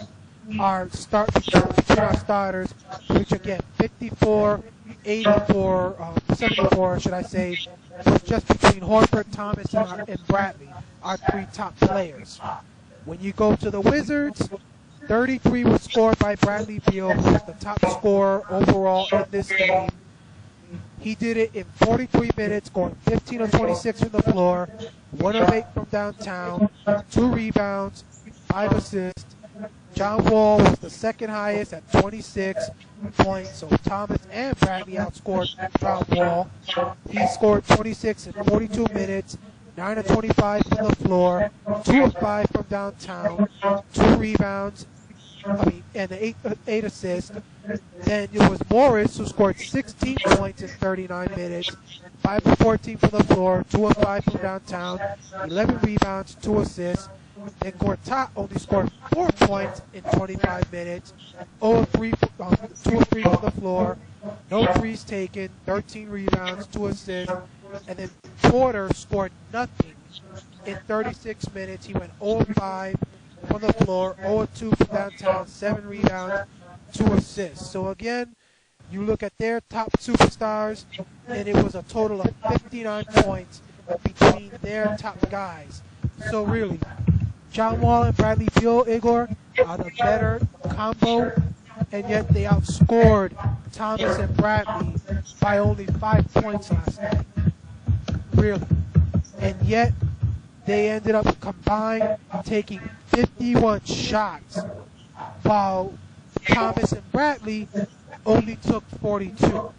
our starters, which again, 54, 84, 74, should I say, was just between Horford, Thomas, and Bradley, our 3 top players. When you go to the Wizards, 33 was scored by Bradley Beal, who was the top scorer overall in this game. He did it in 43 minutes, scoring 15 of 26 from the floor, 1 of 8 from downtown, 2 rebounds, 5 assists. John Wall was the second highest at 26 points, so Thomas and Bradley outscored John Wall. He scored 26 in 42 minutes, 9 of 25 from the floor, 2 of 5 from downtown, 2 rebounds, and 8 assists. Then it was Morris who scored 16 points in 39 minutes, 5 of 14 from the floor, 2 of 5 from downtown, 11 rebounds, 2 assists. Then Gortat only scored 4 points in 25 minutes, 2 of 3 from the floor, no threes taken, 13 rebounds, 2 assists. And then Porter scored nothing in 36 minutes. He went 0 of 5 from the floor, 0 of 2 from downtown, 7 rebounds, 2 assists. So again, you look at their top superstars, and it was a total of 59 points between their top guys. So really, John Wall and Bradley Beal, Igor, are the better combo, and yet they outscored Thomas and Bradley by only 5 points last night. Really. And yet, they ended up combined taking 51 shots, while Thomas and Bradley only took 42.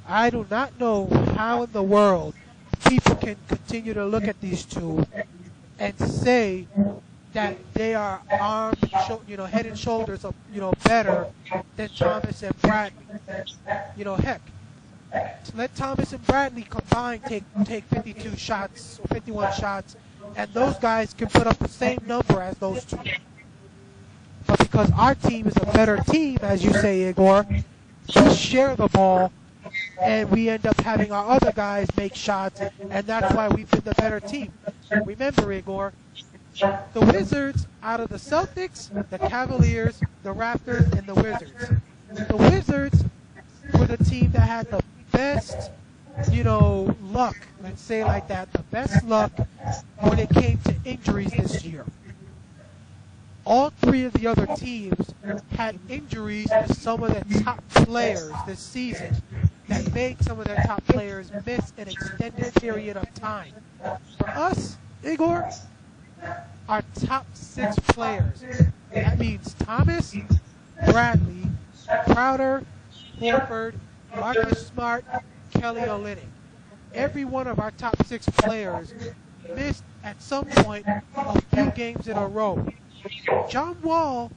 I do not know how in the world people can continue to look at these two and say that they are armed, head and shoulders of, better than Thomas and Bradley. Heck, let Thomas and Bradley combined take 52 shots or 51 shots, and those guys can put up the same number as those two. But because our team is a better team, as you say, Igor, we share the ball, and we end up having our other guys make shots, and that's why we've been the better team. Remember, Igor, the Wizards, out of the Celtics, the Cavaliers, the Raptors, and the Wizards, the Wizards were the team that had the best, luck, let's say like that, the best luck when it came to injuries this year. All 3 of the other teams had injuries to some of their top players this season that made some of their top players miss an extended period of time. For us, Igor, our top 6 players, that means Thomas, Bradley, Crowder, Horford, Marcus Smart, Kelly Olynyk. Every one of our top 6 players missed at some point a few games in a row. John Wall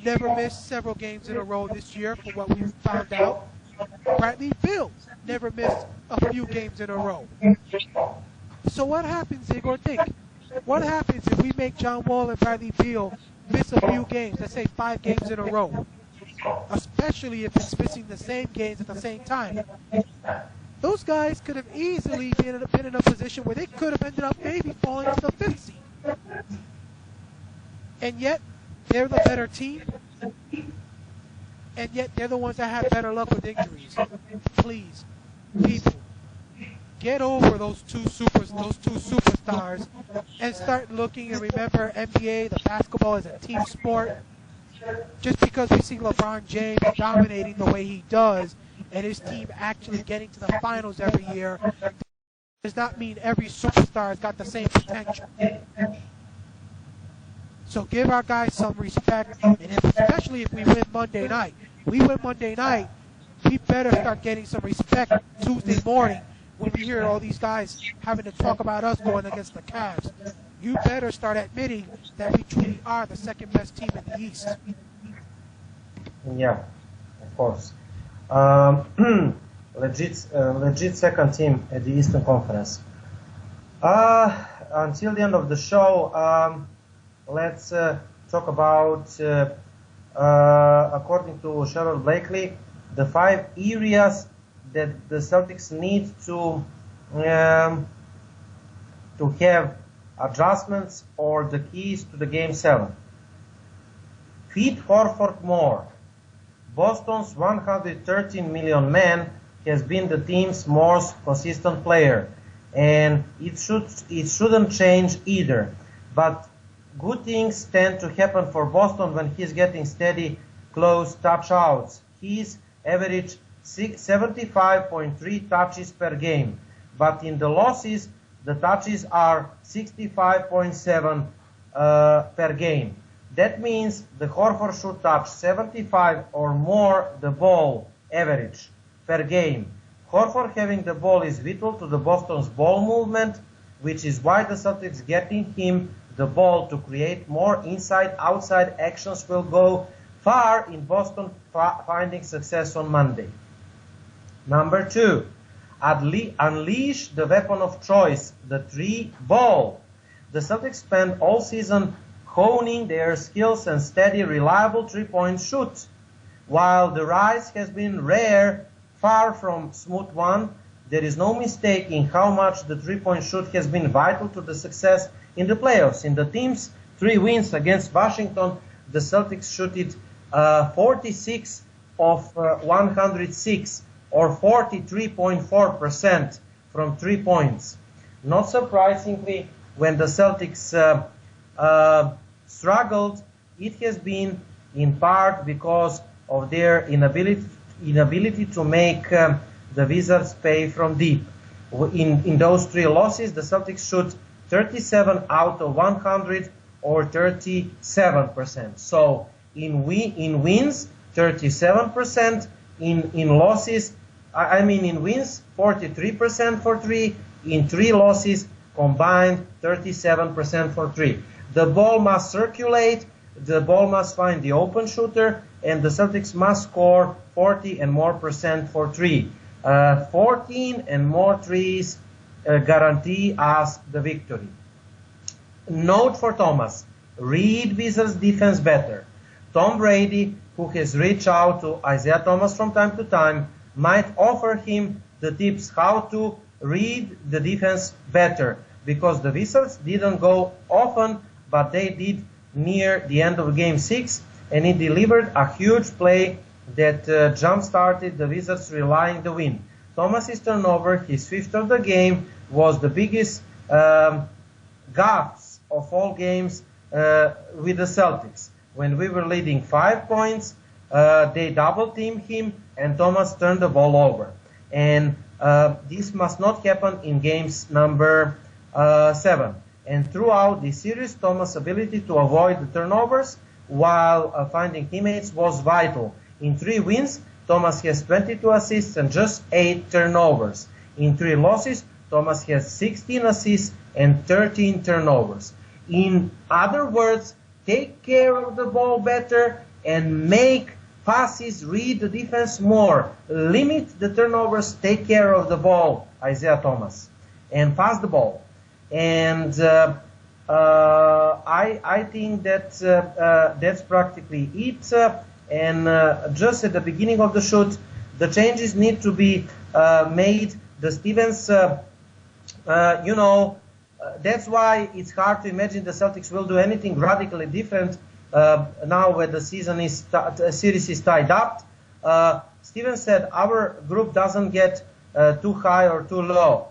never missed several games in a row this year, from what we found out. Bradley Beal never missed a few games in a row. So what happens, Igor? Think. What happens if we make John Wall and Bradley Beal miss a few games, let's say 5 games in a row? Especially if it's missing the same games at the same time. Those guys could have easily been in a position where they could have ended up maybe falling to the 5th seed. And yet, they're the better team. And yet, they're the ones that have better luck with injuries. Please, people, get over those two superstars and start looking and remember NBA, the basketball is a team sport. Just because we see LeBron James dominating the way he does and his team actually getting to the finals every year does not mean every superstar has got the same potential. So So give our guys some respect, and especially if we win Monday night. We win Monday night, we better start getting some respect Tuesday morning when we hear all these guys having to talk about us going against the Cavs. You better start admitting that we truly are the second best team in the East. Yeah, of course. Legit second team at the Eastern Conference. Until the end of the show, let's talk about, according to Cheryl Blakely, the 5 areas that the Celtics need to have adjustments or the keys to the Game 7. Feed Horford more. Boston's 113 million man has been the team's most consistent player, and it shouldn't change either. But good things tend to happen for Boston when he's getting steady, close touch-outs. He's averaged 75.3 touches per game, but in the losses, the touches are 65.7 per game. That means the Horford should touch 75 or more the ball average per game. Horford having the ball is vital to the Boston's ball movement, which is why the Celtics getting him the ball to create more inside-outside actions will go far in Boston finding success on Monday. Number 2, unleash the weapon of choice, the 3-ball. The Celtics spent all season honing their skills and steady, reliable 3-point shoot. While the rise has been rare, far from smooth one, there is no mistaking how much the 3-point shoot has been vital to the success in the playoffs. In the team's 3 wins against Washington, the Celtics shooted 46 of 106, or 43.4% from 3 points. Not surprisingly, when the Celtics struggled, it has been in part because of their inability to make the Wizards pay from deep. In those 3 losses, the Celtics shoot 37 out of 100, or 37%. So in wins, 37%. In losses, in wins, 43% for 3. In 3 losses, combined 37% for 3. The ball must circulate, the ball must find the open shooter, and the Celtics must score 40 and more percent for 3. 14 and more threes guarantee us the victory. Note for Thomas, read Wizards defense better. Tom Brady, who has reached out to Isaiah Thomas from time to time, might offer him the tips how to read the defense better, because the Wizards didn't go often, but they did near the end of Game 6, and he delivered a huge play that jump-started the Wizards relying the win. Thomas's turnover, his 5th of the game, was the biggest gaffes of all games with the Celtics. When we were leading 5 points, they double-teamed him, and Thomas turned the ball over. And this must not happen in games number 7. And throughout the series, Thomas' ability to avoid the turnovers while finding teammates was vital. In 3 wins, Thomas has 22 assists and just 8 turnovers. In 3 losses, Thomas has 16 assists and 13 turnovers. In other words, take care of the ball better and make passes, read the defense more. Limit the turnovers, take care of the ball, Isaiah Thomas, and pass the ball. And I think that that's practically it. And just at the beginning of the shoot, the changes need to be made. The Stevens, that's why it's hard to imagine the Celtics will do anything radically different now when the series is tied up. Stevens said our group doesn't get too high or too low.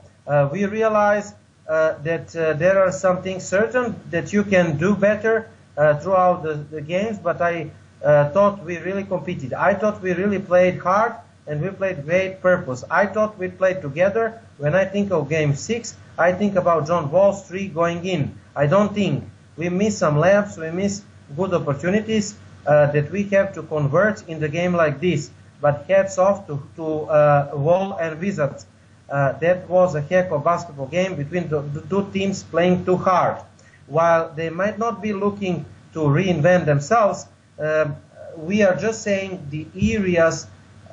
We realize that there are some things certain that you can do better throughout the games, but I thought we really competed. I thought we really played hard, and we played great purpose. I thought we played together. When I think of Game 6, I think about John Wall's 3 going in. I don't think We miss some layups, we miss good opportunities that we have to convert in the game like this. But hats off to Wall and Wizards. That was a heck of basketball game between the two teams playing too hard. While they might not be looking to reinvent themselves, we are just saying the areas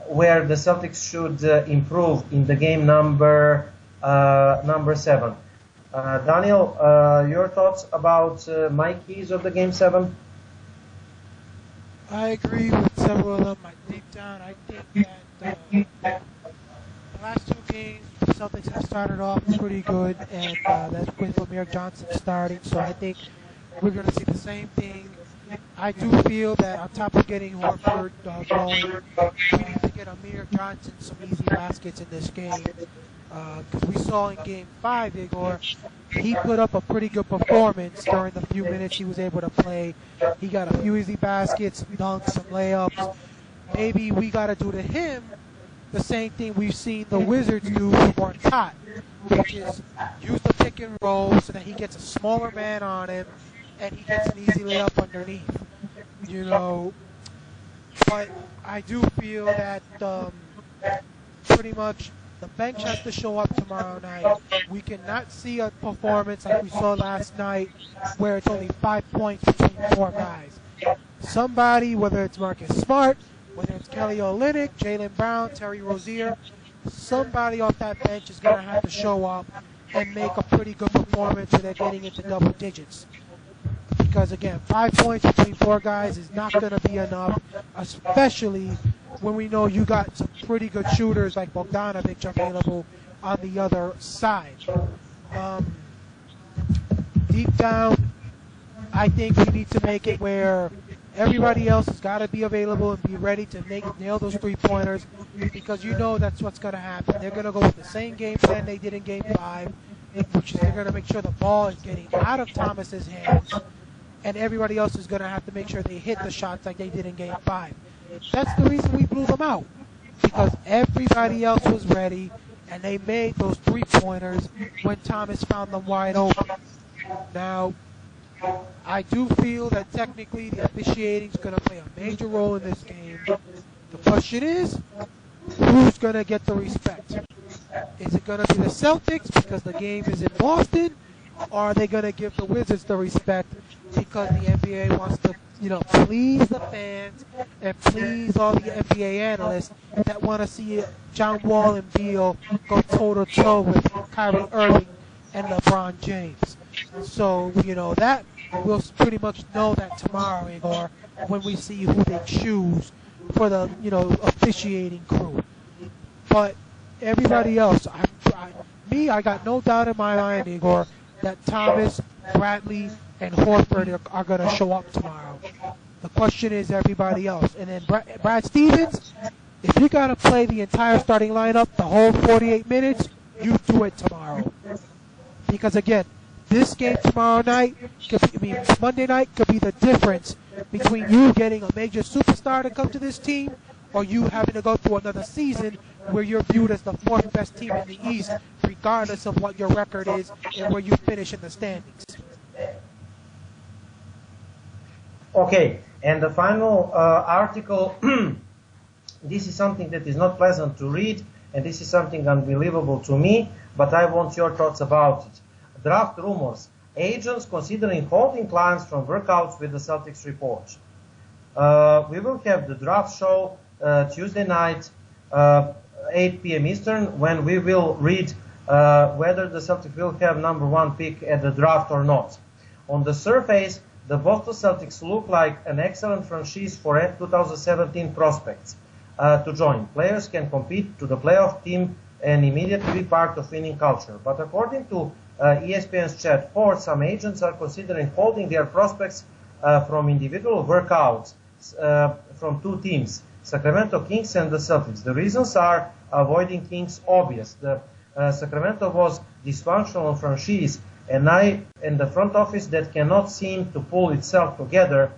where the Celtics should improve in the game number 7. Daniel, your thoughts about my keys of the game 7? I agree with several of them. Deep down, I think that the last two games, the Celtics have started off pretty good, and that's with Amir Johnson starting. So I think we're going to see the same thing. I do feel that on top of getting Horford going, we need to get Amir Johnson some easy baskets in this game. Because we saw in Game 5, Igor, he put up a pretty good performance during the few minutes he was able to play. He got a few easy baskets, dunks, some layups. Maybe we got to do to him the same thing we've seen the Wizards do for Tot, which is use the pick and roll so that he gets a smaller man on him and he gets an easy layup underneath. You know, but I do feel that pretty much the bench has to show up tomorrow night. We cannot see a performance like we saw last night where it's only 5 points between 4 guys. Somebody, whether it's Marcus Smart, whether it's Kelly Olynyk, Jaylen Brown, Terry Rozier, somebody off that bench is going to have to show up and make a pretty good performance so they're getting into double digits. Because again, 5 points between 4 guys is not going to be enough, especially when we know you got some pretty good shooters like Bogdanovic available on the other side. Deep down, I think we need to make it where everybody else has got to be available and be ready to nail those 3-pointers, because you know that's what's going to happen. They're going to go with the same game plan they did in Game 5, which is they're going to make sure the ball is getting out of Thomas's hands, and everybody else is going to have to make sure they hit the shots like they did in Game 5. That's the reason we blew them out, because everybody else was ready, and they made those 3-pointers when Thomas found them wide open. Now, I do feel that technically the officiating is going to play a major role in this game. The question is, who's going to get the respect? Is it going to be the Celtics because the game is in Boston, or are they going to give the Wizards the respect because the NBA wants to, please the fans and please all the NBA analysts that want to see John Wall and Beal go toe-to-toe with Kyrie Irving and LeBron James? So, that we'll pretty much know that tomorrow, Igor, when we see who they choose for the, officiating crew. But everybody else, I got no doubt in my mind, Igor, that Thomas, Bradley, and Horford are going to show up tomorrow. The question is everybody else. And then Brad Stevens, if you got to play the entire starting lineup, the whole 48 minutes, you do it tomorrow. Because again, this game tomorrow night, Monday night, could be the difference between you getting a major superstar to come to this team or you having to go through another season where you're viewed as the 4th best team in the East, regardless of what your record is and where you finish in the standings. Okay, and the final article, this is something that is not pleasant to read, and this is something unbelievable to me, but I want your thoughts about it. Draft rumors. Agents considering holding clients from workouts with the Celtics report. We will have the draft show Tuesday night, 8 p.m. Eastern, when we will read whether the Celtics will have number 1 pick at the draft or not. On the surface, the Boston Celtics look like an excellent franchise for 2017 prospects to join. Players can compete to the playoff team and immediately be part of winning culture. But according to ESPN's Chad Ford, some agents are considering holding their prospects from individual workouts from 2 teams, Sacramento Kings and the Celtics. The reasons are avoiding Kings obvious. The Sacramento was dysfunctional franchise, and the front office that cannot seem to pull itself together.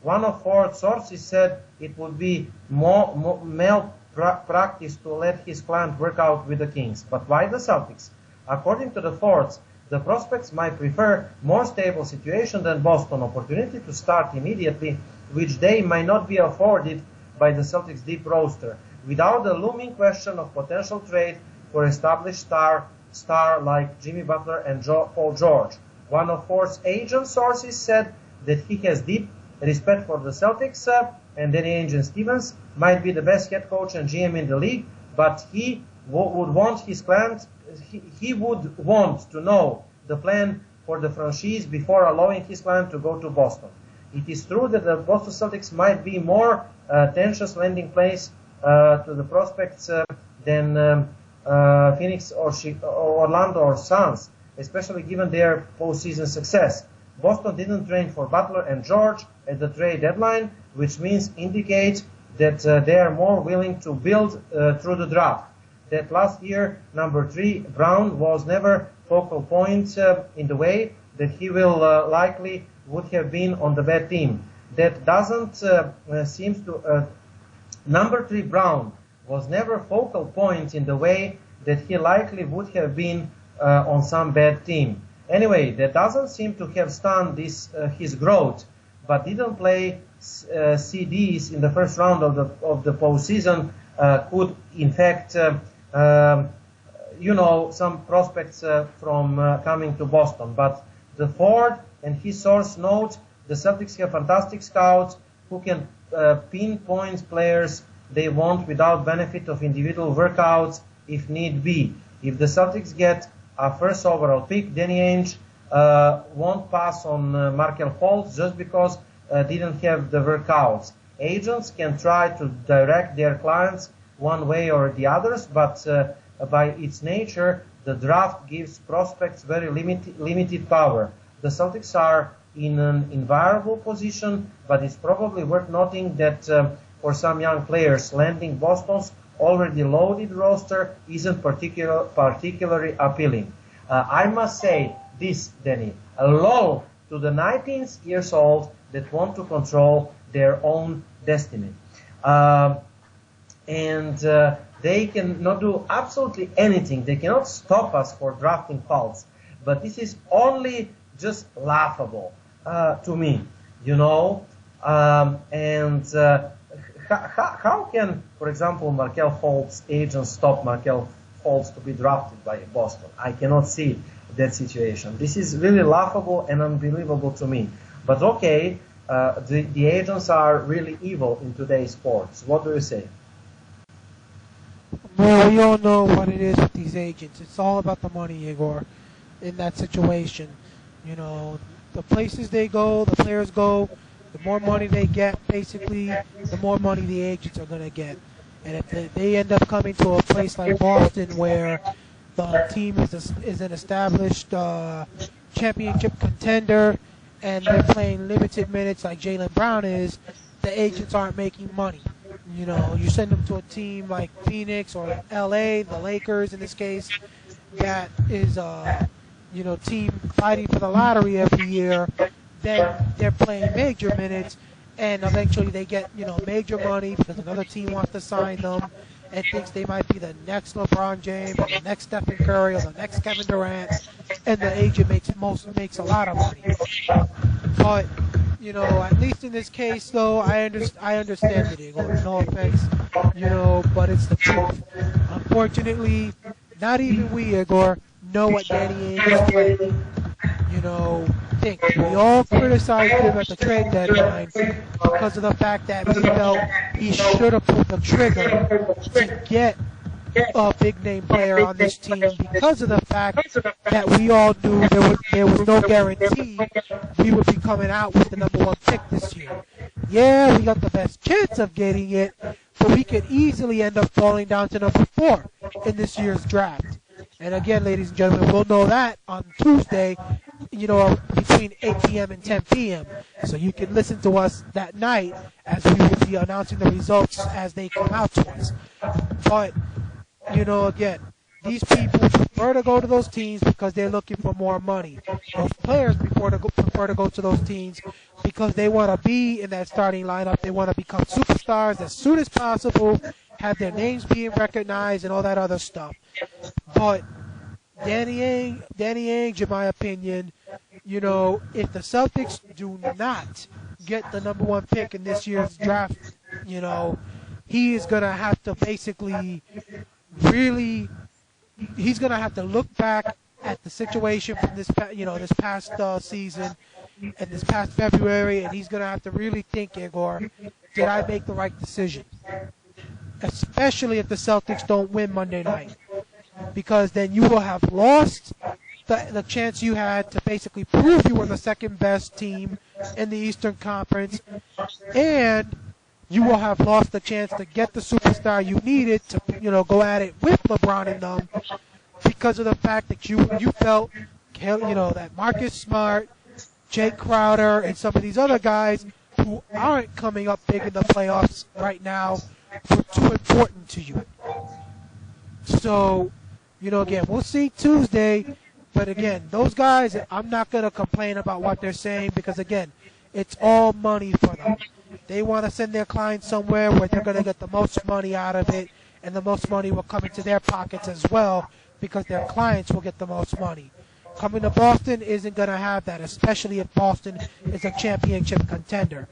One of Ford's sources said it would be more malpractice to let his client work out with the Kings. But why the Celtics? According to the Fords, the prospects might prefer more stable situation than Boston, opportunity to start immediately, which they might not be afforded by the Celtics' deep roster, without the looming question of potential trade for established star like Jimmy Butler and Paul George. One of Ford's agent sources said that he has deep respect for the Celtics, and Danny Ainge and Stevens might be the best head coach and GM in the league, but he would want his client. He would want to know the plan for the franchise before allowing his client to go to Boston. It is true that the Boston Celtics might be more tenacious landing place to the prospects than Phoenix or Orlando or Suns, especially given their postseason success. Boston didn't trade for Butler and George at the trade deadline, which means indicate that they are more willing to build through the draft. That last year, number 3, Brown was never focal point in the way that he will likely would have been on the bad team. That doesn't seem to... number 3, Brown was never focal point in the way that he likely would have been on some bad team. Anyway, that doesn't seem to have stunned his growth, but didn't play CDs in the first round of the postseason could in fact some prospects from coming to Boston. But the Ford and his source note the Celtics have fantastic scouts who can pinpoint players they want without benefit of individual workouts if need be. If the Celtics get a first overall pick, Danny Ainge won't pass on Markelle Fultz just because didn't have the workouts. Agents can try to direct their clients one way or the others, but by its nature, the draft gives prospects very limited power. The Celtics are in an invariable position, but it's probably worth noting that for some young players, landing Boston's already loaded roster isn't particularly appealing. I must say this, Danny, a lull to the 19 years old that want to control their own destiny. They cannot do absolutely anything. They cannot stop us for drafting Fultz. But this is only just laughable to me, How can, for example, Markelle Fultz agents stop Markelle Fultz to be drafted by Boston? I cannot see that situation. This is really laughable and unbelievable to me. But okay, the agents are really evil in today's sports. What do you say? Well, we all know what it is with these agents. It's all about the money, Igor, in that situation. The places they go, the players go, the more money they get, basically, the more money the agents are going to get. And if they end up coming to a place like Boston where the team is an established championship contender and they're playing limited minutes like Jaylen Brown is, the agents aren't making money. You send them to a team like Phoenix or LA, the Lakers in this case, that is team fighting for the lottery every year, then they're playing major minutes, and eventually they get, major money because another team wants to sign them and thinks they might be the next LeBron James or the next Stephen Curry or the next Kevin Durant, and the agent makes a lot of money. But, at least in this case, though, I understand it, Igor. No offense, but it's the truth. Unfortunately, not even we, Igor, know what Danny Ainge is planning. Think. We all criticized him at the trade deadline because of the fact that we felt he should have pulled the trigger to get a big-name player on this team because of the fact that we all knew there was no guarantee we would be coming out with the number 1 pick this year. Yeah, we got the best chance of getting it, but we could easily end up falling down to number 4 in this year's draft. And again, ladies and gentlemen, we'll know that on Tuesday, between 8 p.m. and 10 p.m. So you can listen to us that night as we will be announcing the results as they come out to us. But, again, these people prefer to go to those teams because they're looking for more money. Those players prefer to go to those teams because they want to be in that starting lineup. They want to become superstars as soon as possible, have their names being recognized and all that other stuff. But Danny Ainge, in my opinion, you know, if the Celtics do not get the number 1 pick in this year's draft, you know, he is going to have to basically he's going to have to look back at the situation from this past season and this past February, and he's going to have to really think, Igor, did I make the right decision? Especially if the Celtics don't win Monday night, because then you will have lost the chance you had to basically prove you were the second best team in the Eastern Conference, and you will have lost the chance to get the superstar you needed to, you know, go at it with LeBron and them, because of the fact that you felt, you know, that Marcus Smart, Jake Crowder, and some of these other guys who aren't coming up big in the playoffs right now were too important to you. So, you know, again, we'll see Tuesday. But again, those guys, I'm not going to complain about what they're saying, because again, it's all money for them. They want to send their clients somewhere where they're going to get the most money out of it, and the most money will come into their pockets as well, because their clients will get the most money. Coming to Boston isn't going to have that, especially if Boston is a championship contender.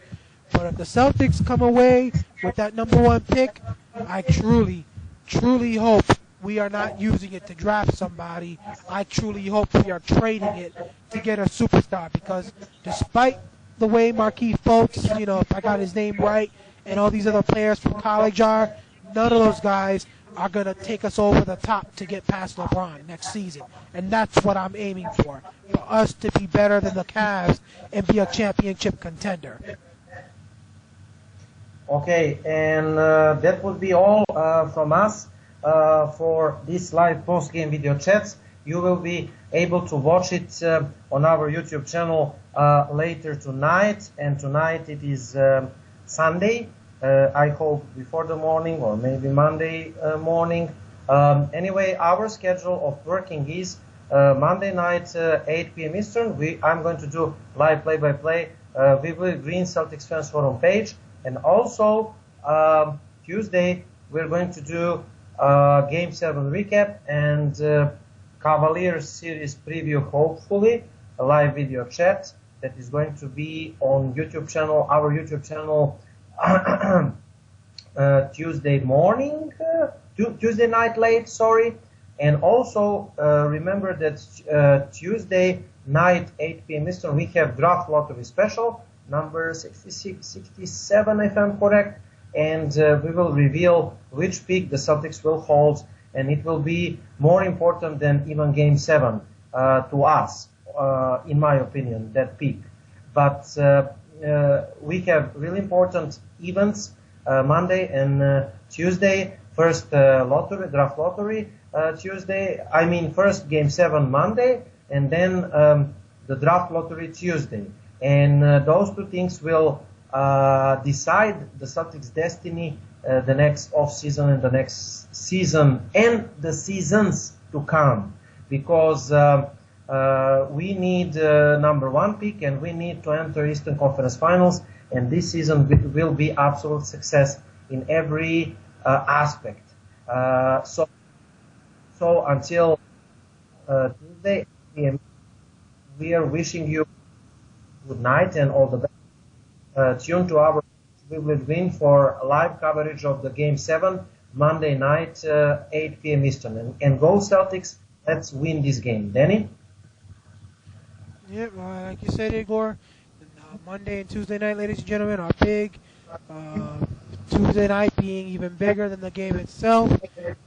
But if the Celtics come away with that number 1 pick, I truly, truly hope we are not using it to draft somebody. I truly hope we are trading it to get a superstar, because despite the way Marquise Fultz, you know, if I got his name right, and all these other players from college are, none of those guys are going to take us over the top to get past LeBron next season. And that's what I'm aiming for us to be better than the Cavs and be a championship contender. Okay, and that would be all from us for this live post-game video chats. You will be able to watch it on our YouTube channel later tonight, and tonight it is Sunday. I hope before the morning, or maybe Monday morning. Anyway, our schedule of working is Monday night, 8 p.m. Eastern. I'm going to do live play-by-play with Green Celtics Fans Forum page. And also, Tuesday, we're going to do Game 7 recap and Cavaliers series preview, hopefully, a live video chat that is going to be on YouTube channel, our YouTube channel, Tuesday morning, Tuesday night late, sorry. And also, remember that Tuesday night, 8 p.m. Eastern, we have draft lottery special, number 66, 67, if I'm correct, and we will reveal which pick the Celtics will hold, and it will be more important than even Game 7 to us, in my opinion, that pick. But we have really important events Monday and Tuesday. First draft lottery Tuesday, first Game 7 Monday, and then the draft lottery Tuesday. And those two things will decide the Celtics' destiny the next off-season and the next season and the seasons to come, because we need number 1 pick, and we need to enter Eastern Conference Finals, and this season will be absolute success in every aspect. So until Tuesday, we are wishing you good night and all the best. Tune to our win for live coverage of the Game 7 Monday night, 8 p.m. Eastern. And go Celtics, let's win this game. Danny? Yeah, like you said, Igor, Monday and Tuesday night, ladies and gentlemen, are big. Tuesday night being even bigger than the game itself,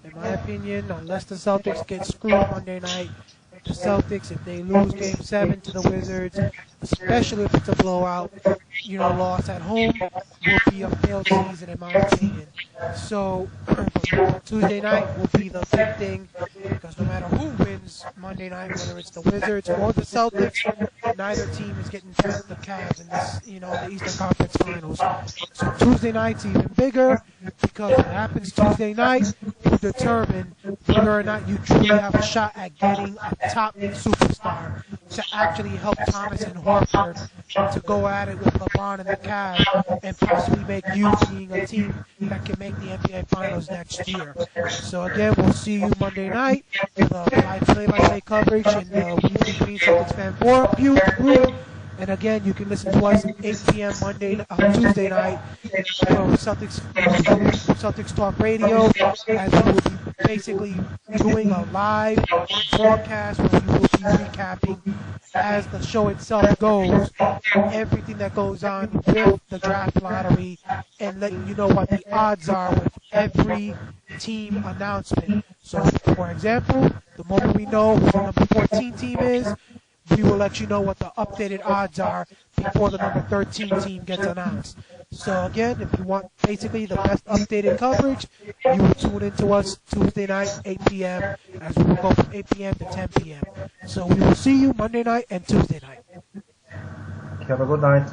in my opinion, unless the Celtics get screwed Monday night. The Celtics, if they lose Game 7 to the Wizards, especially if it's a blowout, loss at home, will be a failed season in my opinion. So Tuesday night will be the big thing, because no matter who wins Monday night, whether it's the Wizards or the Celtics, neither team is getting past the Cavs in this, the Eastern Conference Finals. So Tuesday night's even bigger, because what happens Tuesday night will determine whether or not you truly have a shot at getting a top superstar to actually help Thomas and Horford to go at it with LeBron and the Cavs and possibly make you being a team that can make the NBA Finals next year. So again, we'll see you Monday night with a live play-by-play coverage in the Weekly Green Celtics Fan Forum. And again, you can listen to us 8 p.m. Tuesday night on Celtics Talk Radio, as we will be basically doing a live broadcast where we will be recapping as the show itself goes, everything that goes on with the draft lottery, and letting you know what the odds are with every team announcement. So, for example, the moment we know who the number 14 team is, we will let you know what the updated odds are before the number 13 team gets announced. So again, if you want basically the best updated coverage, you will tune into us Tuesday night, 8 p.m., as we will go from 8 p.m. to 10 p.m. So we will see you Monday night and Tuesday night. Have a good night.